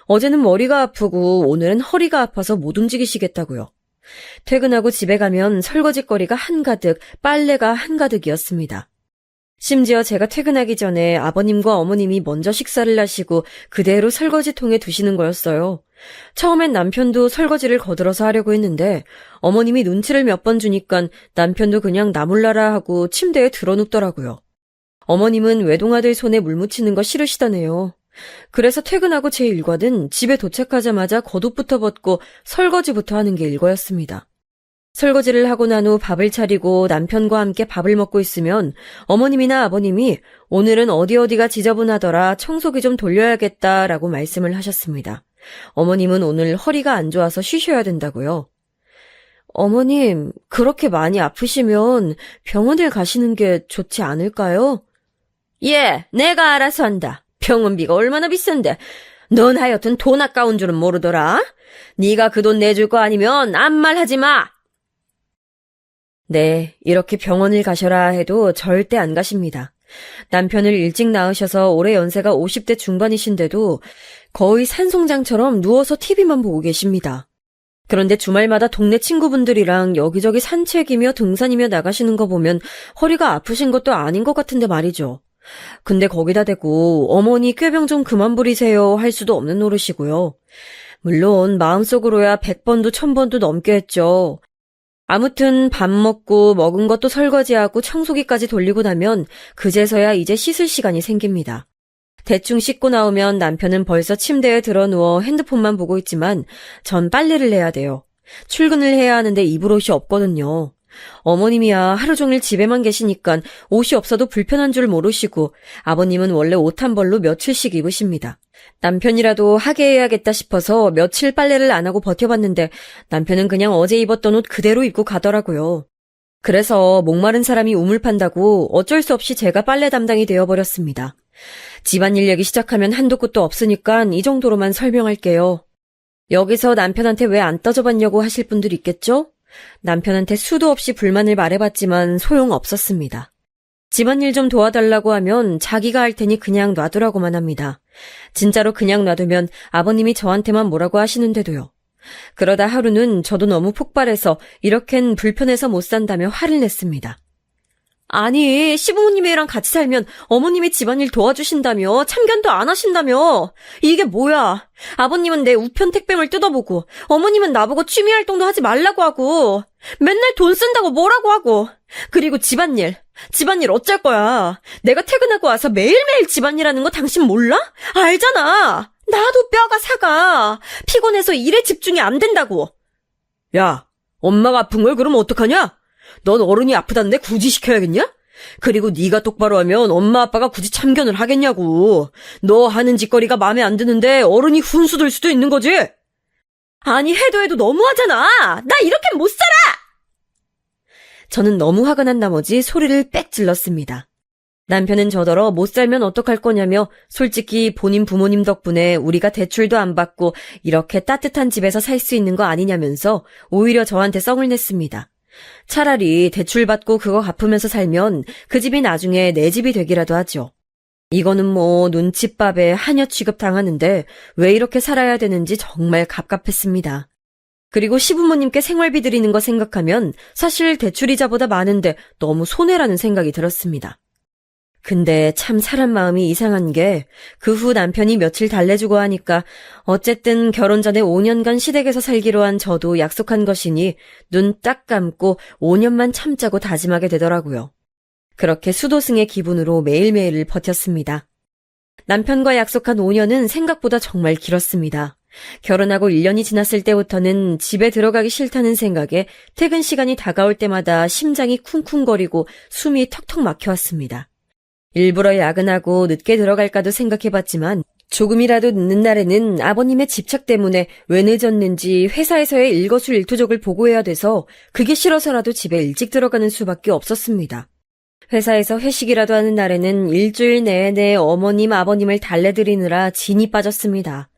어제는 머리가 아프고 오늘은 허리가 아파서 못 움직이시겠다고요. 퇴근하고 집에 가면 설거지거리가 한가득, 빨래가 한가득이었습니다. 심지어 제가 퇴근하기 전에 아버님과 어머님이 먼저 식사를 하시고 그대로 설거지통에 두시는 거였어요. 처음엔 남편도 설거지를 거들어서 하려고 했는데 어머님이 눈치를 몇 번 주니까 남편도 그냥 나 몰라라 하고 침대에 드러눕더라고요. 어머님은 외동아들 손에 물 묻히는 거 싫으시다네요. 그래서 퇴근하고 제 일과는 집에 도착하자마자 겉옷부터 벗고 설거지부터 하는 게 일과였습니다. 설거지를 하고 난 후 밥을 차리고 남편과 함께 밥을 먹고 있으면 어머님이나 아버님이 오늘은 어디가 지저분하더라 청소기 좀 돌려야겠다라고 말씀을 하셨습니다. 어머님은 오늘 허리가 안 좋아서 쉬셔야 된다고요. 어머님, 그렇게 많이 아프시면 병원을 가시는 게 좋지 않을까요? 예, 내가 알아서 한다. 병원비가 얼마나 비싼데. 넌 하여튼 돈 아까운 줄은 모르더라. 네가 그 돈 내줄 거 아니면 아무 말 하지 마. 네, 이렇게 병원을 가셔라 해도 절대 안 가십니다. 남편을 일찍 낳으셔서 올해 연세가 50대 중반이신데도 거의 산송장처럼 누워서 TV만 보고 계십니다. 그런데 주말마다 동네 친구분들이랑 여기저기 산책이며 등산이며 나가시는 거 보면 허리가 아프신 것도 아닌 것 같은데 말이죠. 근데 거기다 대고 어머니 꾀병 좀 그만 부리세요 할 수도 없는 노릇이고요. 물론 마음속으로야 100번도 1000번도 넘게 했죠. 아무튼 밥 먹고 먹은 것도 설거지하고 청소기까지 돌리고 나면 그제서야 이제 씻을 시간이 생깁니다. 대충 씻고 나오면 남편은 벌써 침대에 들어누워 핸드폰만 보고 있지만 전 빨래를 해야 돼요. 출근을 해야 하는데 입을 옷이 없거든요. 어머님이야 하루 종일 집에만 계시니까 옷이 없어도 불편한 줄 모르시고 아버님은 원래 옷 한 벌로 며칠씩 입으십니다. 남편이라도 하게 해야겠다 싶어서 며칠 빨래를 안 하고 버텨봤는데 남편은 그냥 어제 입었던 옷 그대로 입고 가더라고요. 그래서 목마른 사람이 우물 판다고 어쩔 수 없이 제가 빨래 담당이 되어버렸습니다. 집안일 얘기 시작하면 한도 끝도 없으니까 이 정도로만 설명할게요. 여기서 남편한테 왜 안 따져봤냐고 하실 분들 있겠죠? 남편한테 수도 없이 불만을 말해봤지만 소용없었습니다. 집안일 좀 도와달라고 하면 자기가 할 테니 그냥 놔두라고만 합니다. 진짜로 그냥 놔두면 아버님이 저한테만 뭐라고 하시는데도요. 그러다 하루는 저도 너무 폭발해서 이렇겐 불편해서 못 산다며 화를 냈습니다. 아니, 시부모님이랑 같이 살면 어머님이 집안일 도와주신다며 참견도 안 하신다며. 이게 뭐야. 아버님은 내 우편 택배물 뜯어보고 어머님은 나보고 취미활동도 하지 말라고 하고 맨날 돈 쓴다고 뭐라고 하고. 그리고 집안일 어쩔 거야. 내가 퇴근하고 와서 매일매일 집안일하는 거 당신 몰라? 알잖아. 나도 뼈가 사가. 피곤해서 일에 집중이 안 된다고. 야, 엄마가 아픈 걸 그럼 어떡하냐? 넌 어른이 아프다는데 굳이 시켜야겠냐? 그리고 네가 똑바로 하면 엄마 아빠가 굳이 참견을 하겠냐고. 너 하는 짓거리가 마음에 안 드는데 어른이 훈수 둘 수도 있는 거지? 아니 해도 너무하잖아. 나 이렇게 못 살아. 저는 너무 화가 난 나머지 소리를 빽 질렀습니다. 남편은 저더러 못 살면 어떡할 거냐며 솔직히 본인 부모님 덕분에 우리가 대출도 안 받고 이렇게 따뜻한 집에서 살 수 있는 거 아니냐면서 오히려 저한테 썽을 냈습니다. 차라리 대출 받고 그거 갚으면서 살면 그 집이 나중에 내 집이 되기라도 하죠. 이거는 뭐 눈칫밥에 하녀 취급 당하는데 왜 이렇게 살아야 되는지 정말 갑갑했습니다. 그리고 시부모님께 생활비 드리는 거 생각하면 사실 대출이자보다 많은데 너무 손해라는 생각이 들었습니다. 근데 참 사람 마음이 이상한 게 그 후 남편이 며칠 달래주고 하니까 어쨌든 결혼 전에 5년간 시댁에서 살기로 한 저도 약속한 것이니 눈 딱 감고 5년만 참자고 다짐하게 되더라고요. 그렇게 수도승의 기분으로 매일매일을 버텼습니다. 남편과 약속한 5년은 생각보다 정말 길었습니다. 결혼하고 1년이 지났을 때부터는 집에 들어가기 싫다는 생각에 퇴근 시간이 다가올 때마다 심장이 쿵쿵거리고 숨이 턱턱 막혀왔습니다. 일부러 야근하고 늦게 들어갈까도 생각해봤지만 조금이라도 늦는 날에는 아버님의 집착 때문에 왜 늦었는지 회사에서의 일거수일투족을 보고해야 돼서 그게 싫어서라도 집에 일찍 들어가는 수밖에 없었습니다. 회사에서 회식이라도 하는 날에는 일주일 내내 어머님, 아버님을 달래드리느라 진이 빠졌습니다.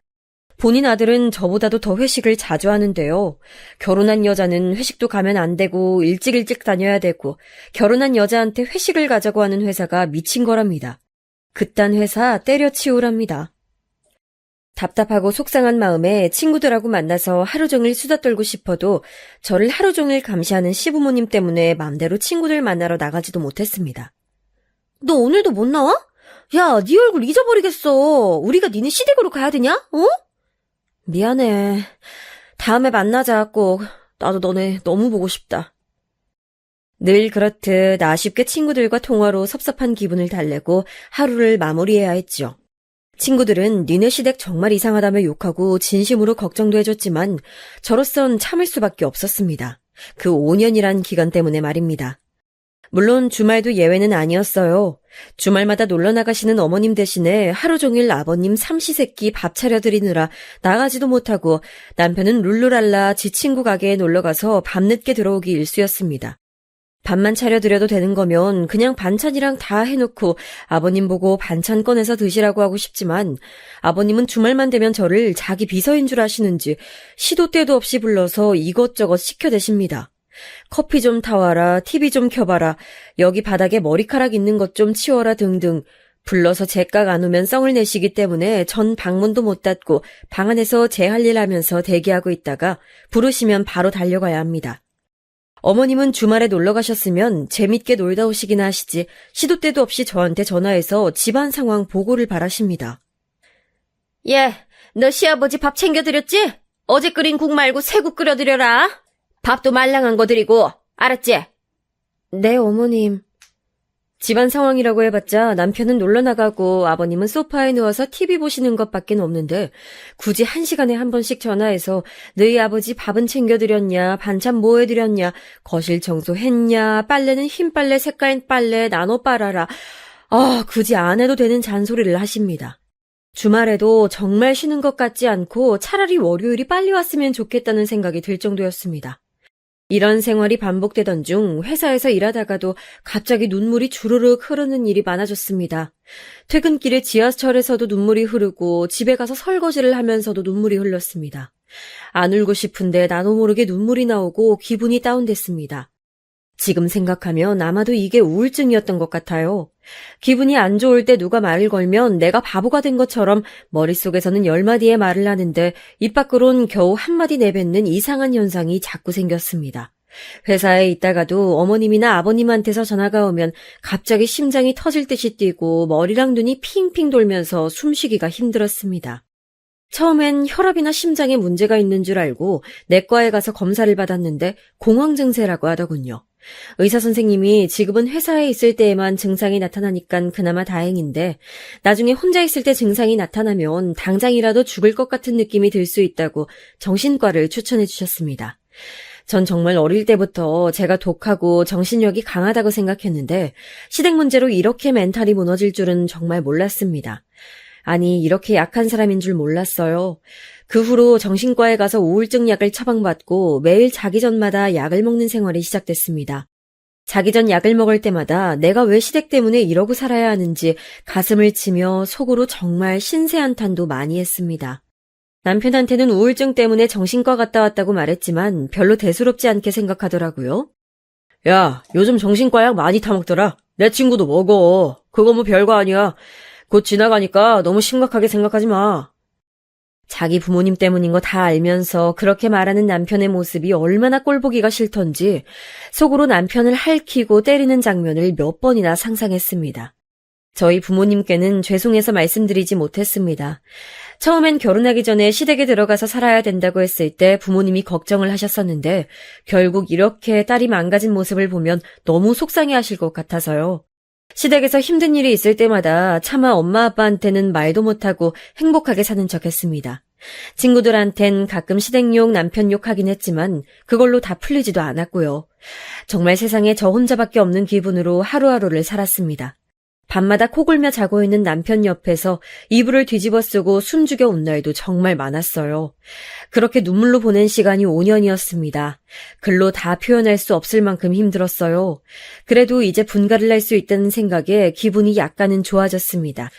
본인 아들은 저보다도 더 회식을 자주 하는데요. 결혼한 여자는 회식도 가면 안 되고 일찍 다녀야 되고 결혼한 여자한테 회식을 가자고 하는 회사가 미친 거랍니다. 그딴 회사 때려치우랍니다. 답답하고 속상한 마음에 친구들하고 만나서 하루 종일 수다 떨고 싶어도 저를 하루 종일 감시하는 시부모님 때문에 맘대로 친구들 만나러 나가지도 못했습니다. 너 오늘도 못 나와? 야, 네 얼굴 잊어버리겠어. 우리가 니네 시댁으로 가야 되냐? 어? 미안해. 다음에 만나자, 꼭. 나도 너네 너무 보고 싶다. 늘 그렇듯 아쉽게 친구들과 통화로 섭섭한 기분을 달래고 하루를 마무리해야 했죠. 친구들은 니네 시댁 정말 이상하다며 욕하고 진심으로 걱정도 해줬지만 저로선 참을 수밖에 없었습니다. 그 5년이란 기간 때문에 말입니다. 물론 주말도 예외는 아니었어요. 주말마다 놀러 나가시는 어머님 대신에 하루 종일 아버님 삼시세끼 밥 차려드리느라 나가지도 못하고 남편은 룰루랄라 지 친구 가게에 놀러가서 밤늦게 들어오기 일쑤였습니다. 밥만 차려드려도 되는 거면 그냥 반찬이랑 다 해놓고 아버님 보고 반찬 꺼내서 드시라고 하고 싶지만 아버님은 주말만 되면 저를 자기 비서인 줄 아시는지 시도 때도 없이 불러서 이것저것 시켜대십니다. 커피 좀 타와라, TV 좀 켜봐라, 여기 바닥에 머리카락 있는 것 좀 치워라 등등 불러서 제깍 안 오면 썽을 내시기 때문에 전 방문도 못 닫고 방 안에서 제 할 일 하면서 대기하고 있다가 부르시면 바로 달려가야 합니다. 어머님은 주말에 놀러 가셨으면 재밌게 놀다 오시기나 하시지 시도 때도 없이 저한테 전화해서 집안 상황 보고를 바라십니다. 예, 너 시아버지 밥 챙겨드렸지? 어제 끓인 국 말고 새국 끓여드려라. 밥도 말랑한 거 드리고, 알았지? 네, 어머님. 집안 상황이라고 해봤자 남편은 놀러 나가고 아버님은 소파에 누워서 TV 보시는 것밖에 없는데 굳이 1시간에 한 번씩 전화해서 너희 아버지 밥은 챙겨드렸냐, 반찬 뭐 해드렸냐, 거실 청소했냐, 빨래는 흰 빨래, 색깔 빨래 나눠 빨아라. 굳이 안 해도 되는 잔소리를 하십니다. 주말에도 정말 쉬는 것 같지 않고 차라리 월요일이 빨리 왔으면 좋겠다는 생각이 들 정도였습니다. 이런 생활이 반복되던 중 회사에서 일하다가도 갑자기 눈물이 주르륵 흐르는 일이 많아졌습니다. 퇴근길에 지하철에서도 눈물이 흐르고 집에 가서 설거지를 하면서도 눈물이 흘렀습니다. 안 울고 싶은데 나도 모르게 눈물이 나오고 기분이 다운됐습니다. 지금 생각하면 아마도 이게 우울증이었던 것 같아요. 기분이 안 좋을 때 누가 말을 걸면 내가 바보가 된 것처럼 머릿속에서는 10마디의 말을 하는데 입 밖으론 겨우 한마디 내뱉는 이상한 현상이 자꾸 생겼습니다. 회사에 있다가도 어머님이나 아버님한테서 전화가 오면 갑자기 심장이 터질 듯이 뛰고 머리랑 눈이 핑핑 돌면서 숨쉬기가 힘들었습니다. 처음엔 혈압이나 심장에 문제가 있는 줄 알고 내과에 가서 검사를 받았는데 공황 증세라고 하더군요. 의사 선생님이 지금은 회사에 있을 때에만 증상이 나타나니깐 그나마 다행인데 나중에 혼자 있을 때 증상이 나타나면 당장이라도 죽을 것 같은 느낌이 들 수 있다고 정신과를 추천해 주셨습니다. 전 정말 어릴 때부터 제가 독하고 정신력이 강하다고 생각했는데 시댁 문제로 이렇게 멘탈이 무너질 줄은 정말 몰랐습니다. 아니, 이렇게 약한 사람인 줄 몰랐어요. 그 후로 정신과에 가서 우울증 약을 처방받고 매일 자기 전마다 약을 먹는 생활이 시작됐습니다. 자기 전 약을 먹을 때마다 내가 왜 시댁 때문에 이러고 살아야 하는지 가슴을 치며 속으로 정말 신세한탄도 많이 했습니다. 남편한테는 우울증 때문에 정신과 갔다 왔다고 말했지만 별로 대수롭지 않게 생각하더라고요. 야, 요즘 정신과 약 많이 타먹더라. 내 친구도 먹어. 그거 뭐 별거 아니야. 곧 지나가니까 너무 심각하게 생각하지 마. 자기 부모님 때문인 거 다 알면서 그렇게 말하는 남편의 모습이 얼마나 꼴보기가 싫던지 속으로 남편을 할퀴고 때리는 장면을 몇 번이나 상상했습니다. 저희 부모님께는 죄송해서 말씀드리지 못했습니다. 처음엔 결혼하기 전에 시댁에 들어가서 살아야 된다고 했을 때 부모님이 걱정을 하셨었는데 결국 이렇게 딸이 망가진 모습을 보면 너무 속상해하실 것 같아서요. 시댁에서 힘든 일이 있을 때마다 차마 엄마 아빠한테는 말도 못하고 행복하게 사는 척 했습니다. 친구들한텐 가끔 시댁욕 남편욕 하긴 했지만 그걸로 다 풀리지도 않았고요. 정말 세상에 저 혼자밖에 없는 기분으로 하루하루를 살았습니다. 밤마다 코골며 자고 있는 남편 옆에서 이불을 뒤집어 쓰고 숨죽여 온 날도 정말 많았어요. 그렇게 눈물로 보낸 시간이 5년이었습니다. 글로 다 표현할 수 없을 만큼 힘들었어요. 그래도 이제 분가를 할 수 있다는 생각에 기분이 약간은 좋아졌습니다.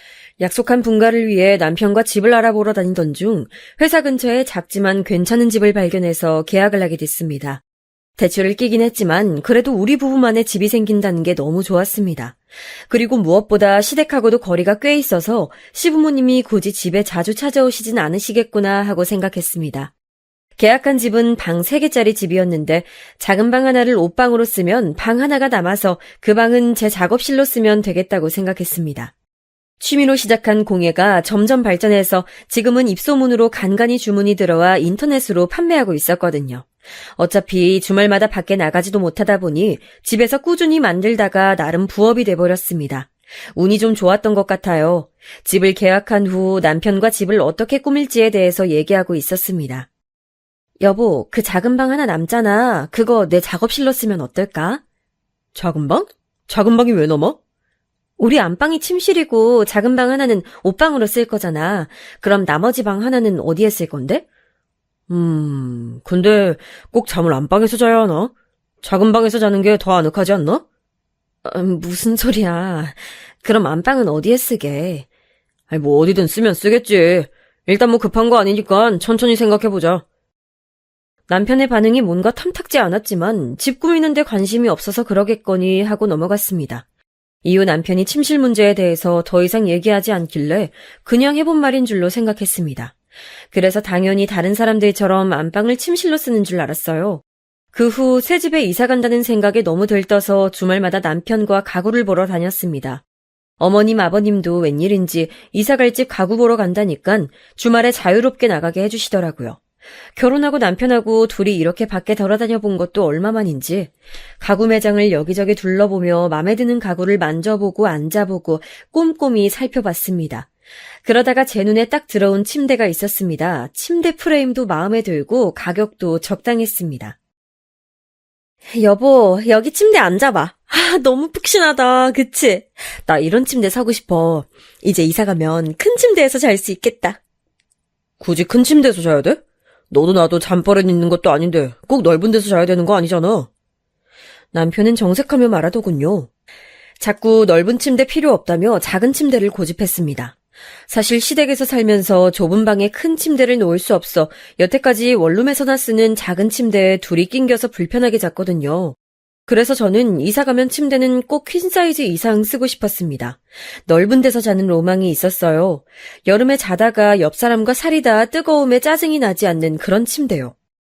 약속한 분가를 위해 남편과 집을 알아보러 다니던 중 회사 근처에 작지만 괜찮은 집을 발견해서 계약을 하게 됐습니다. 대출을 끼긴 했지만 그래도 우리 부부만의 집이 생긴다는 게 너무 좋았습니다. 그리고 무엇보다 시댁하고도 거리가 꽤 있어서 시부모님이 굳이 집에 자주 찾아오시진 않으시겠구나 하고 생각했습니다. 계약한 집은 방 3개짜리 집이었는데 작은 방 하나를 옷방으로 쓰면 방 하나가 남아서 그 방은 제 작업실로 쓰면 되겠다고 생각했습니다. 취미로 시작한 공예가 점점 발전해서 지금은 입소문으로 간간히 주문이 들어와 인터넷으로 판매하고 있었거든요. 어차피 주말마다 밖에 나가지도 못하다 보니 집에서 꾸준히 만들다가 나름 부업이 돼버렸습니다. 운이 좀 좋았던 것 같아요. 집을 계약한 후 남편과 집을 어떻게 꾸밀지에 대해서 얘기하고 있었습니다. 여보, 그 작은 방 하나 남잖아. 그거 내 작업실로 쓰면 어떨까? 작은 방? 작은 방이 왜 남아? 우리 안방이 침실이고 작은 방 하나는 옷방으로 쓸 거잖아. 그럼 나머지 방 하나는 어디에 쓸 건데? 근데 꼭 잠을 안방에서 자야 하나? 작은 방에서 자는 게 더 아늑하지 않나? 무슨 소리야. 그럼 안방은 어디에 쓰게? 아니, 뭐 어디든 쓰면 쓰겠지. 일단 뭐 급한 거 아니니까 천천히 생각해보자. 남편의 반응이 뭔가 탐탁지 않았지만 집 꾸미는 데 관심이 없어서 그러겠거니 하고 넘어갔습니다. 이후 남편이 침실 문제에 대해서 더 이상 얘기하지 않길래 그냥 해본 말인 줄로 생각했습니다. 그래서 당연히 다른 사람들처럼 안방을 침실로 쓰는 줄 알았어요. 그 후 새 집에 이사 간다는 생각에 너무 들떠서 주말마다 남편과 가구를 보러 다녔습니다. 어머님 아버님도 웬일인지 이사 갈 집 가구 보러 간다니깐 주말에 자유롭게 나가게 해주시더라고요. 결혼하고 남편하고 둘이 이렇게 밖에 돌아다녀 본 것도 얼마만인지 가구 매장을 여기저기 둘러보며 마음에 드는 가구를 만져보고 앉아보고 꼼꼼히 살펴봤습니다. 그러다가 제 눈에 딱 들어온 침대가 있었습니다. 침대 프레임도 마음에 들고 가격도 적당했습니다. 여보, 여기 침대 앉아봐. 너무 푹신하다, 그치? 나 이런 침대 사고 싶어. 이제 이사 가면 큰 침대에서 잘 수 있겠다. 굳이 큰 침대에서 자야 돼? 너도 나도 잠버릇 있는 것도 아닌데 꼭 넓은 데서 자야 되는 거 아니잖아. 남편은 정색하며 말하더군요. 자꾸 넓은 침대 필요 없다며 작은 침대를 고집했습니다. 사실 시댁에서 살면서 좁은 방에 큰 침대를 놓을 수 없어 여태까지 원룸에서나 쓰는 작은 침대에 둘이 낑겨서 불편하게 잤거든요. 그래서 저는 이사 가면 침대는 꼭 퀸 사이즈 이상 쓰고 싶었습니다. 넓은 데서 자는 로망이 있었어요. 여름에 자다가 옆 사람과 살이 닿아 뜨거움에 짜증이 나지 않는 그런 침대요.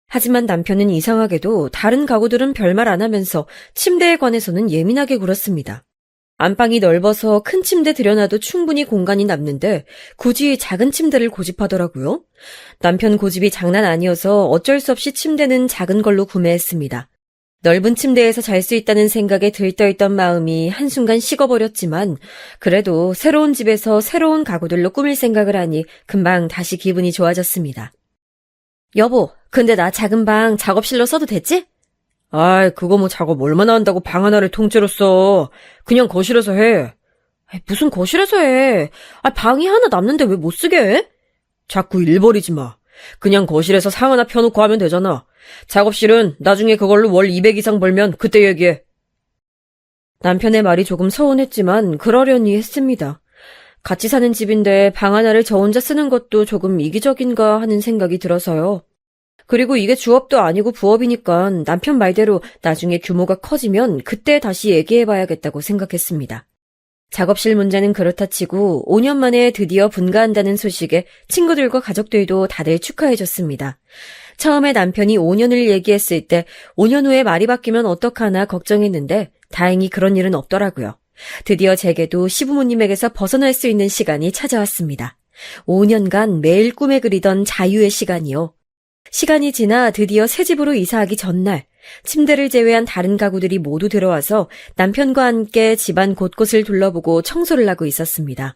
하지만 남편은 이상하게도 다른 가구들은 별말 안 하면서 침대에 관해서는 예민하게 굴었습니다. 안방이 넓어서 큰 침대 들여놔도 충분히 공간이 남는데 굳이 작은 침대를 고집하더라고요. 남편 고집이 장난 아니어서 어쩔 수 없이 침대는 작은 걸로 구매했습니다. 넓은 침대에서 잘 수 있다는 생각에 들떠있던 마음이 한순간 식어버렸지만 그래도 새로운 집에서 새로운 가구들로 꾸밀 생각을 하니 금방 다시 기분이 좋아졌습니다. 여보, 근데 나 작은 방 작업실로 써도 됐지? 아이, 그거 뭐 작업 얼마나 한다고 방 하나를 통째로 써. 그냥 거실에서 해. 무슨 거실에서 해. 방이 하나 남는데 왜 못 쓰게 해? 자꾸 일 버리지 마. 그냥 거실에서 상 하나 펴놓고 하면 되잖아. 작업실은 나중에 그걸로 월 200 이상 벌면 그때 얘기해. 남편의 말이 조금 서운했지만 그러려니 했습니다. 같이 사는 집인데 방 하나를 저 혼자 쓰는 것도 조금 이기적인가 하는 생각이 들어서요. 그리고 이게 주업도 아니고 부업이니까 남편 말대로 나중에 규모가 커지면 그때 다시 얘기해봐야겠다고 생각했습니다. 작업실 문제는 그렇다 치고 5년 만에 드디어 분가한다는 소식에 친구들과 가족들도 다들 축하해줬습니다. 처음에 남편이 5년을 얘기했을 때 5년 후에 말이 바뀌면 어떡하나 걱정했는데 다행히 그런 일은 없더라고요. 드디어 제게도 시부모님에게서 벗어날 수 있는 시간이 찾아왔습니다. 5년간 매일 꿈에 그리던 자유의 시간이요. 시간이 지나 드디어 새 집으로 이사하기 전날 침대를 제외한 다른 가구들이 모두 들어와서 남편과 함께 집안 곳곳을 둘러보고 청소를 하고 있었습니다.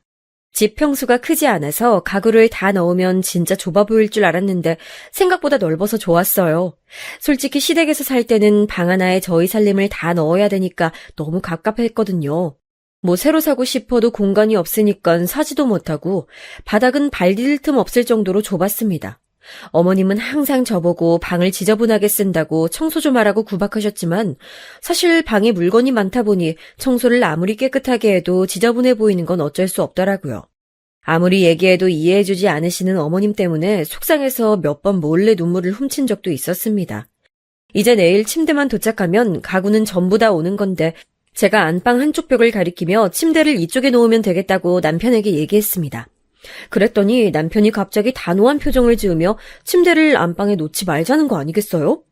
집 평수가 크지 않아서 가구를 다 넣으면 진짜 좁아 보일 줄 알았는데 생각보다 넓어서 좋았어요. 솔직히 시댁에서 살 때는 방 하나에 저희 살림을 다 넣어야 되니까 너무 갑갑했거든요. 뭐 새로 사고 싶어도 공간이 없으니까 사지도 못하고 바닥은 발 디딜 틈 없을 정도로 좁았습니다. 어머님은 항상 저보고 방을 지저분하게 쓴다고 청소 좀 하라고 구박하셨지만 사실 방에 물건이 많다 보니 청소를 아무리 깨끗하게 해도 지저분해 보이는 건 어쩔 수 없더라고요. 아무리 얘기해도 이해해주지 않으시는 어머님 때문에 속상해서 몇 번 몰래 눈물을 훔친 적도 있었습니다. 이제 내일 침대만 도착하면 가구는 전부 다 오는 건데 제가 안방 한쪽 벽을 가리키며 침대를 이쪽에 놓으면 되겠다고 남편에게 얘기했습니다. 그랬더니 남편이 갑자기 단호한 표정을 지으며 침대를 안방에 놓지 말자는 거 아니겠어요?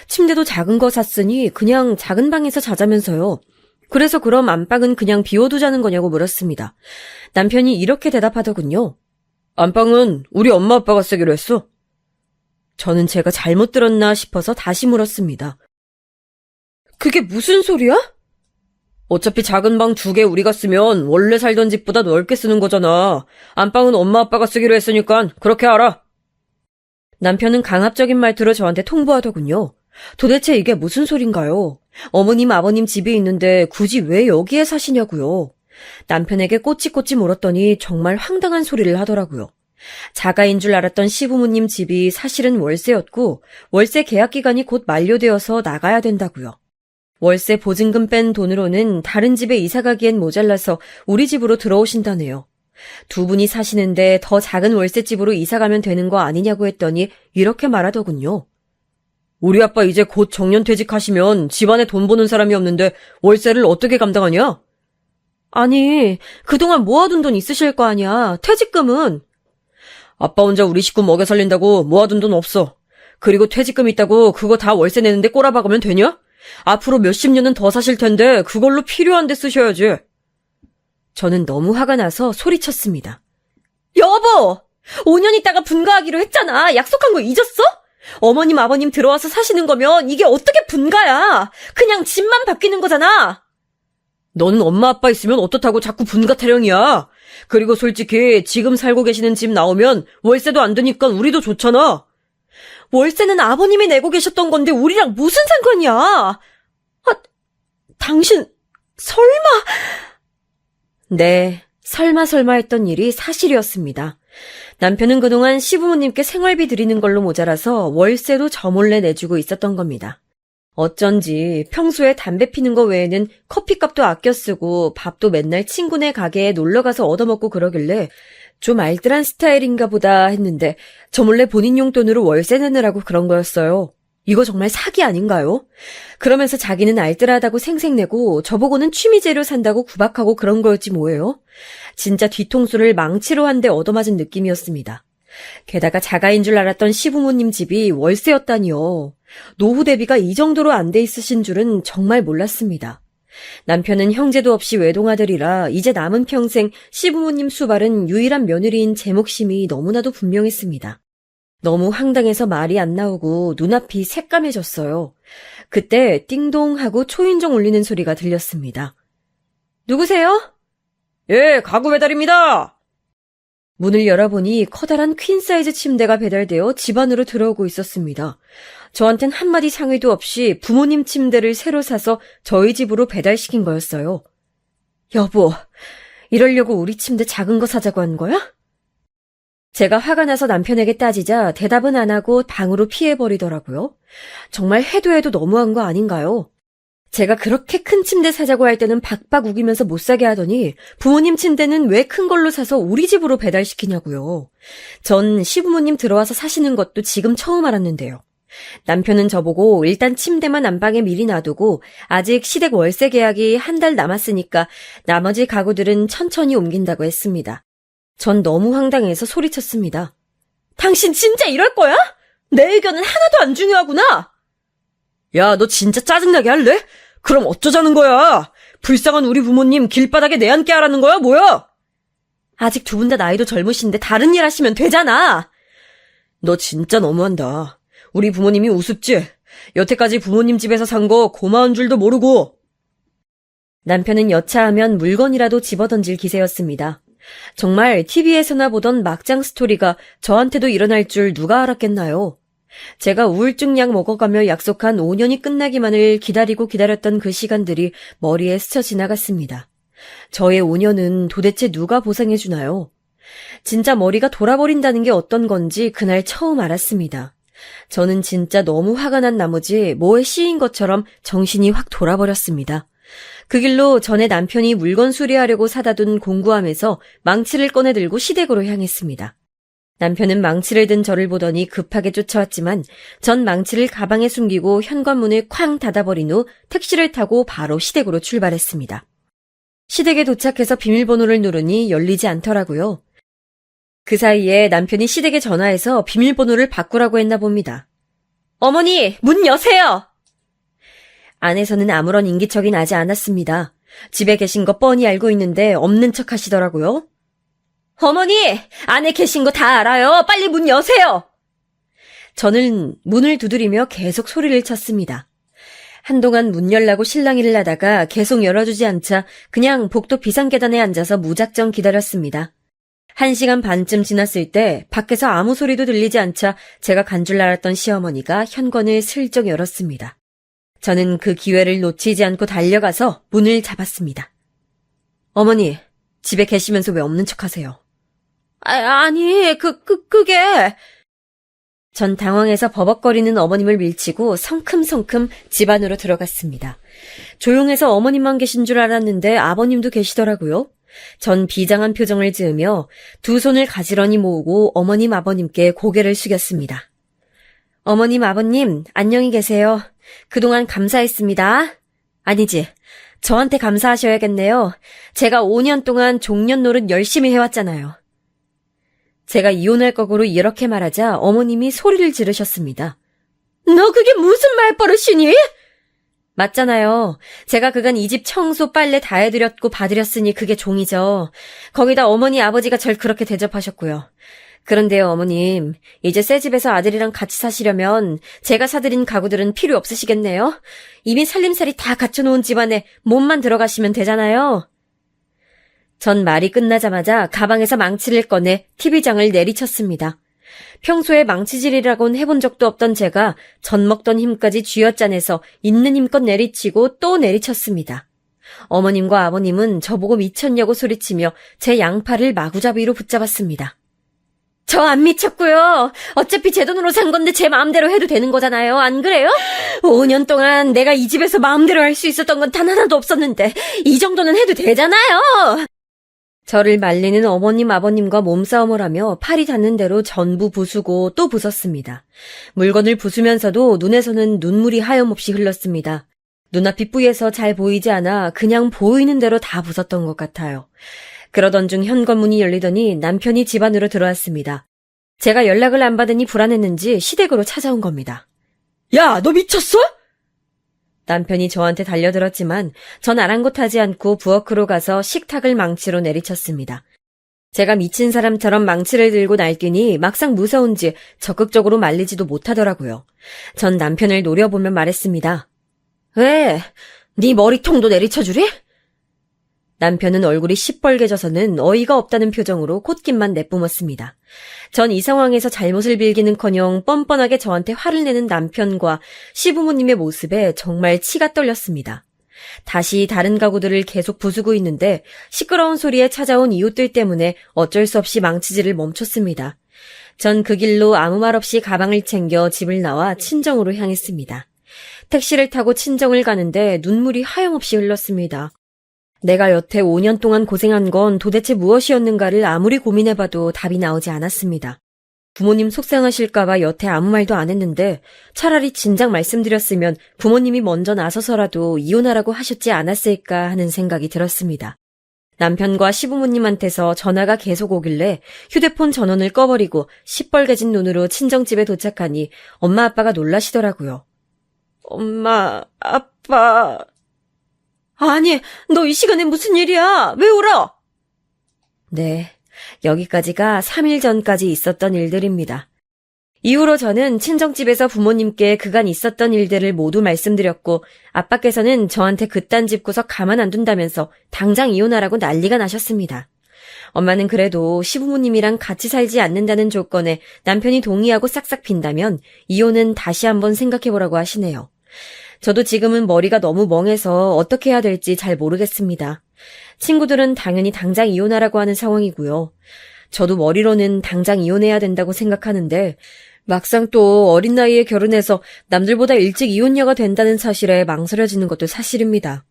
침대도 작은 거 샀으니 그냥 작은 방에서 자자면서요. 그래서 그럼 안방은 그냥 비워두자는 거냐고 물었습니다. 남편이 이렇게 대답하더군요. 안방은 우리 엄마 아빠가 쓰기로 했어. 저는 제가 잘못 들었나 싶어서 다시 물었습니다. 그게 무슨 소리야? 어차피 작은 방 2개 우리가 쓰면 원래 살던 집보다 넓게 쓰는 거잖아. 안방은 엄마 아빠가 쓰기로 했으니까 그렇게 알아. 남편은 강압적인 말투로 저한테 통보하더군요. 도대체 이게 무슨 소린가요? 어머님 아버님 집이 있는데 굳이 왜 여기에 사시냐고요. 남편에게 꼬치꼬치 물었더니 정말 황당한 소리를 하더라고요. 자가인 줄 알았던 시부모님 집이 사실은 월세였고 월세 계약 기간이 곧 만료되어서 나가야 된다고요. 월세 보증금 뺀 돈으로는 다른 집에 이사 가기엔 모자라서 우리 집으로 들어오신다네요. 2분이 사시는데 더 작은 월세집으로 이사 가면 되는 거 아니냐고 했더니 이렇게 말하더군요. 우리 아빠 이제 곧 정년퇴직하시면 집안에 돈 버는 사람이 없는데 월세를 어떻게 감당하냐? 아니, 그동안 모아둔 돈 있으실 거 아니야. 퇴직금은. 아빠 혼자 우리 식구 먹여 살린다고 모아둔 돈 없어. 그리고 퇴직금 있다고 그거 다 월세 내는데 꼬라박으면 되냐? 앞으로 몇십 년은 더 사실 텐데 그걸로 필요한 데 쓰셔야지. 저는 너무 화가 나서 소리쳤습니다. 여보! 5년 있다가 분가하기로 했잖아. 약속한 거 잊었어? 어머님 아버님 들어와서 사시는 거면 이게 어떻게 분가야? 그냥 집만 바뀌는 거잖아. 너는 엄마 아빠 있으면 어떻다고 자꾸 분가 타령이야. 그리고 솔직히 지금 살고 계시는 집 나오면 월세도 안 드니까 우리도 좋잖아. 월세는 아버님이 내고 계셨던 건데 우리랑 무슨 상관이야? 아, 당신 설마... 네, 설마 했던 일이 사실이었습니다. 남편은 그동안 시부모님께 생활비 드리는 걸로 모자라서 월세도 저 몰래 내주고 있었던 겁니다. 어쩐지 평소에 담배 피는 거 외에는 커피값도 아껴 쓰고 밥도 맨날 친구네 가게에 놀러가서 얻어먹고 그러길래 좀 알뜰한 스타일인가 보다 했는데 저 몰래 본인 용돈으로 월세 내느라고 그런 거였어요. 이거 정말 사기 아닌가요? 그러면서 자기는 알뜰하다고 생색내고 저보고는 취미재료 산다고 구박하고 그런 거였지 뭐예요? 진짜 뒤통수를 망치로 한 대 얻어맞은 느낌이었습니다. 게다가 자가인 줄 알았던 시부모님 집이 월세였다니요. 노후 대비가 이 정도로 안 돼 있으신 줄은 정말 몰랐습니다. 남편은 형제도 없이 외동아들이라 이제 남은 평생 시부모님 수발은 유일한 며느리인 제 몫임이 너무나도 분명했습니다. 너무 황당해서 말이 안 나오고 눈앞이 새까매졌어요. 그때 띵동 하고 초인종 울리는 소리가 들렸습니다. 누구세요? 예, 가구 배달입니다. 문을 열어보니 커다란 퀸사이즈 침대가 배달되어 집 안으로 들어오고 있었습니다. 저한텐 한마디 상의도 없이 부모님 침대를 새로 사서 저희 집으로 배달시킨 거였어요. 여보, 이러려고 우리 침대 작은 거 사자고 한 거야? 제가 화가 나서 남편에게 따지자 대답은 안 하고 방으로 피해버리더라고요. 정말 해도 너무한 거 아닌가요? 제가 그렇게 큰 침대 사자고 할 때는 박박 우기면서 못 사게 하더니 부모님 침대는 왜 큰 걸로 사서 우리 집으로 배달시키냐고요. 전 시부모님 들어와서 사시는 것도 지금 처음 알았는데요. 남편은 저보고 일단 침대만 안방에 미리 놔두고 아직 시댁 월세 계약이 한 달 남았으니까 나머지 가구들은 천천히 옮긴다고 했습니다. 전 너무 황당해서 소리쳤습니다. 당신 진짜 이럴 거야? 내 의견은 하나도 안 중요하구나. 야, 너 진짜 짜증나게 할래? 그럼 어쩌자는 거야? 불쌍한 우리 부모님 길바닥에 내앉게 하라는 거야, 뭐야? 아직 두 분 다 나이도 젊으신데 다른 일 하시면 되잖아. 너 진짜 너무한다. 우리 부모님이 우습지? 여태까지 부모님 집에서 산 거 고마운 줄도 모르고. 남편은 여차하면 물건이라도 집어던질 기세였습니다. 정말 TV에서나 보던 막장 스토리가 저한테도 일어날 줄 누가 알았겠나요? 제가 우울증 약 먹어가며 약속한 5년이 끝나기만을 기다렸던 그 시간들이 머리에 스쳐 지나갔습니다. 저의 5년은 도대체 누가 보상해주나요? 진짜 머리가 돌아버린다는 게 어떤 건지 그날 처음 알았습니다. 저는 진짜 너무 화가 난 나머지 뭐에 씌인 것처럼 정신이 확 돌아버렸습니다. 그 길로 전에 남편이 물건 수리하려고 사다 둔 공구함에서 망치를 꺼내들고 시댁으로 향했습니다. 남편은 망치를 든 저를 보더니 급하게 쫓아왔지만 전 망치를 가방에 숨기고 현관문을 쾅 닫아버린 후 택시를 타고 바로 시댁으로 출발했습니다. 시댁에 도착해서 비밀번호를 누르니 열리지 않더라고요. 그 사이에 남편이 시댁에 전화해서 비밀번호를 바꾸라고 했나 봅니다. 어머니, 문 여세요! 안에서는 아무런 인기척이 나지 않았습니다. 집에 계신 거 뻔히 알고 있는데 없는 척 하시더라고요. 어머니, 안에 계신 거 다 알아요. 빨리 문 여세요! 저는 문을 두드리며 계속 소리를 쳤습니다. 한동안 문 열라고 실랑이를 하다가 계속 열어주지 않자 그냥 복도 비상계단에 앉아서 무작정 기다렸습니다. 1시간 반쯤 지났을 때 밖에서 아무 소리도 들리지 않자 제가 간 줄 알았던 시어머니가 현관을 슬쩍 열었습니다. 저는 그 기회를 놓치지 않고 달려가서 문을 잡았습니다. 어머니, 집에 계시면서 왜 없는 척 하세요? 아니, 그게... 전 당황해서 버벅거리는 어머님을 밀치고 성큼성큼 집 안으로 들어갔습니다. 조용해서 어머님만 계신 줄 알았는데 아버님도 계시더라고요. 전 비장한 표정을 지으며 두 손을 가지런히 모으고 어머님 아버님께 고개를 숙였습니다. 어머님 아버님 안녕히 계세요. 그동안 감사했습니다. 아니지, 저한테 감사하셔야겠네요. 제가 5년 동안 종년 노릇 열심히 해왔잖아요. 제가 이혼할 거고로 이렇게 말하자 어머님이 소리를 지르셨습니다. 너 그게 무슨 말버릇이니? 맞잖아요. 제가 그간 이 집 청소 빨래 다 해드렸고 봐드렸으니 그게 종이죠. 거기다 어머니 아버지가 절 그렇게 대접하셨고요. 그런데요 어머님, 이제 새 집에서 아들이랑 같이 사시려면 제가 사드린 가구들은 필요 없으시겠네요? 이미 살림살이 다 갖춰놓은 집안에 몸만 들어가시면 되잖아요. 전 말이 끝나자마자 가방에서 망치를 꺼내 TV장을 내리쳤습니다. 평소에 망치질이라곤 해본 적도 없던 제가 전 먹던 힘까지 쥐어짜내서 있는 힘껏 내리치고 또 내리쳤습니다. 어머님과 아버님은 저보고 미쳤냐고 소리치며 제 양팔을 마구잡이로 붙잡았습니다. 저 안 미쳤고요. 어차피 제 돈으로 산 건데 제 마음대로 해도 되는 거잖아요. 안 그래요? 5년 동안 내가 이 집에서 마음대로 할 수 있었던 건 단 하나도 없었는데 이 정도는 해도 되잖아요. 저를 말리는 어머님 아버님과 몸싸움을 하며 팔이 닿는 대로 전부 부수고 또 부쉈습니다. 물건을 부수면서도 눈에서는 눈물이 하염없이 흘렀습니다. 눈앞이 뿌예서 잘 보이지 않아 그냥 보이는 대로 다 부쉈던 것 같아요. 그러던 중 현관문이 열리더니 남편이 집 안으로 들어왔습니다. 제가 연락을 안 받으니 불안했는지 시댁으로 찾아온 겁니다. 야, 너 미쳤어? 남편이 저한테 달려들었지만 전 아랑곳하지 않고 부엌으로 가서 식탁을 망치로 내리쳤습니다. 제가 미친 사람처럼 망치를 들고 날뛰니 막상 무서운지 적극적으로 말리지도 못하더라고요. 전 남편을 노려보며 말했습니다. 왜? 네 머리통도 내리쳐주리? 남편은 얼굴이 시뻘개져서는 어이가 없다는 표정으로 콧김만 내뿜었습니다. 전 이 상황에서 잘못을 빌기는커녕 뻔뻔하게 저한테 화를 내는 남편과 시부모님의 모습에 정말 치가 떨렸습니다. 다시 다른 가구들을 계속 부수고 있는데 시끄러운 소리에 찾아온 이웃들 때문에 어쩔 수 없이 망치질을 멈췄습니다. 전 그 길로 아무 말 없이 가방을 챙겨 집을 나와 친정으로 향했습니다. 택시를 타고 친정을 가는데 눈물이 하염없이 흘렀습니다. 내가 여태 5년 동안 고생한 건 도대체 무엇이었는가를 아무리 고민해봐도 답이 나오지 않았습니다. 부모님 속상하실까봐 여태 아무 말도 안 했는데 차라리 진작 말씀드렸으면 부모님이 먼저 나서서라도 이혼하라고 하셨지 않았을까 하는 생각이 들었습니다. 남편과 시부모님한테서 전화가 계속 오길래 휴대폰 전원을 꺼버리고 시뻘개진 눈으로 친정집에 도착하니 엄마 아빠가 놀라시더라고요. 엄마, 아빠. 아니, 너 이 시간에 무슨 일이야? 왜 울어? 네, 여기까지가 3일 전까지 있었던 일들입니다. 이후로 저는 친정집에서 부모님께 그간 있었던 일들을 모두 말씀드렸고 아빠께서는 저한테 그딴 집 구석 가만 안 둔다면서 당장 이혼하라고 난리가 나셨습니다. 엄마는 그래도 시부모님이랑 같이 살지 않는다는 조건에 남편이 동의하고 싹싹 빈다면 이혼은 다시 한번 생각해보라고 하시네요. 저도 지금은 머리가 너무 멍해서 어떻게 해야 될지 잘 모르겠습니다. 친구들은 당연히 당장 이혼하라고 하는 상황이고요. 저도 머리로는 당장 이혼해야 된다고 생각하는데 막상 또 어린 나이에 결혼해서 남들보다 일찍 이혼녀가 된다는 사실에 망설여지는 것도 사실입니다.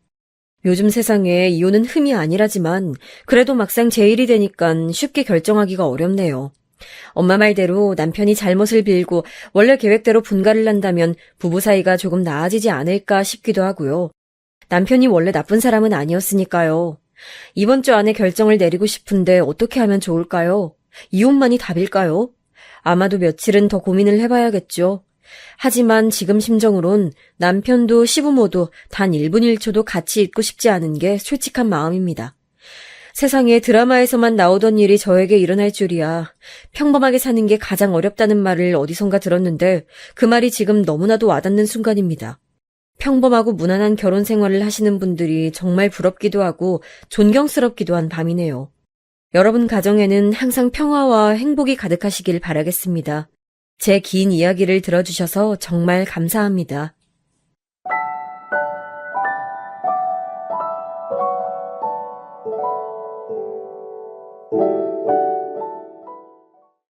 요즘 세상에 이혼은 흠이 아니라지만 그래도 막상 제 일이 되니까 쉽게 결정하기가 어렵네요. 엄마 말대로 남편이 잘못을 빌고 원래 계획대로 분가를 한다면 부부 사이가 조금 나아지지 않을까 싶기도 하고요. 남편이 원래 나쁜 사람은 아니었으니까요. 이번 주 안에 결정을 내리고 싶은데 어떻게 하면 좋을까요? 이혼만이 답일까요? 아마도 며칠은 더 고민을 해봐야겠죠. 하지만 지금 심정으론 남편도 시부모도 단 1분 1초도 같이 있고 싶지 않은 게 솔직한 마음입니다. 세상에 드라마에서만 나오던 일이 저에게 일어날 줄이야. 평범하게 사는 게 가장 어렵다는 말을 어디선가 들었는데 그 말이 지금 너무나도 와닿는 순간입니다. 평범하고 무난한 결혼 생활을 하시는 분들이 정말 부럽기도 하고 존경스럽기도 한 밤이네요. 여러분 가정에는 항상 평화와 행복이 가득하시길 바라겠습니다. 제 긴 이야기를 들어주셔서 정말 감사합니다.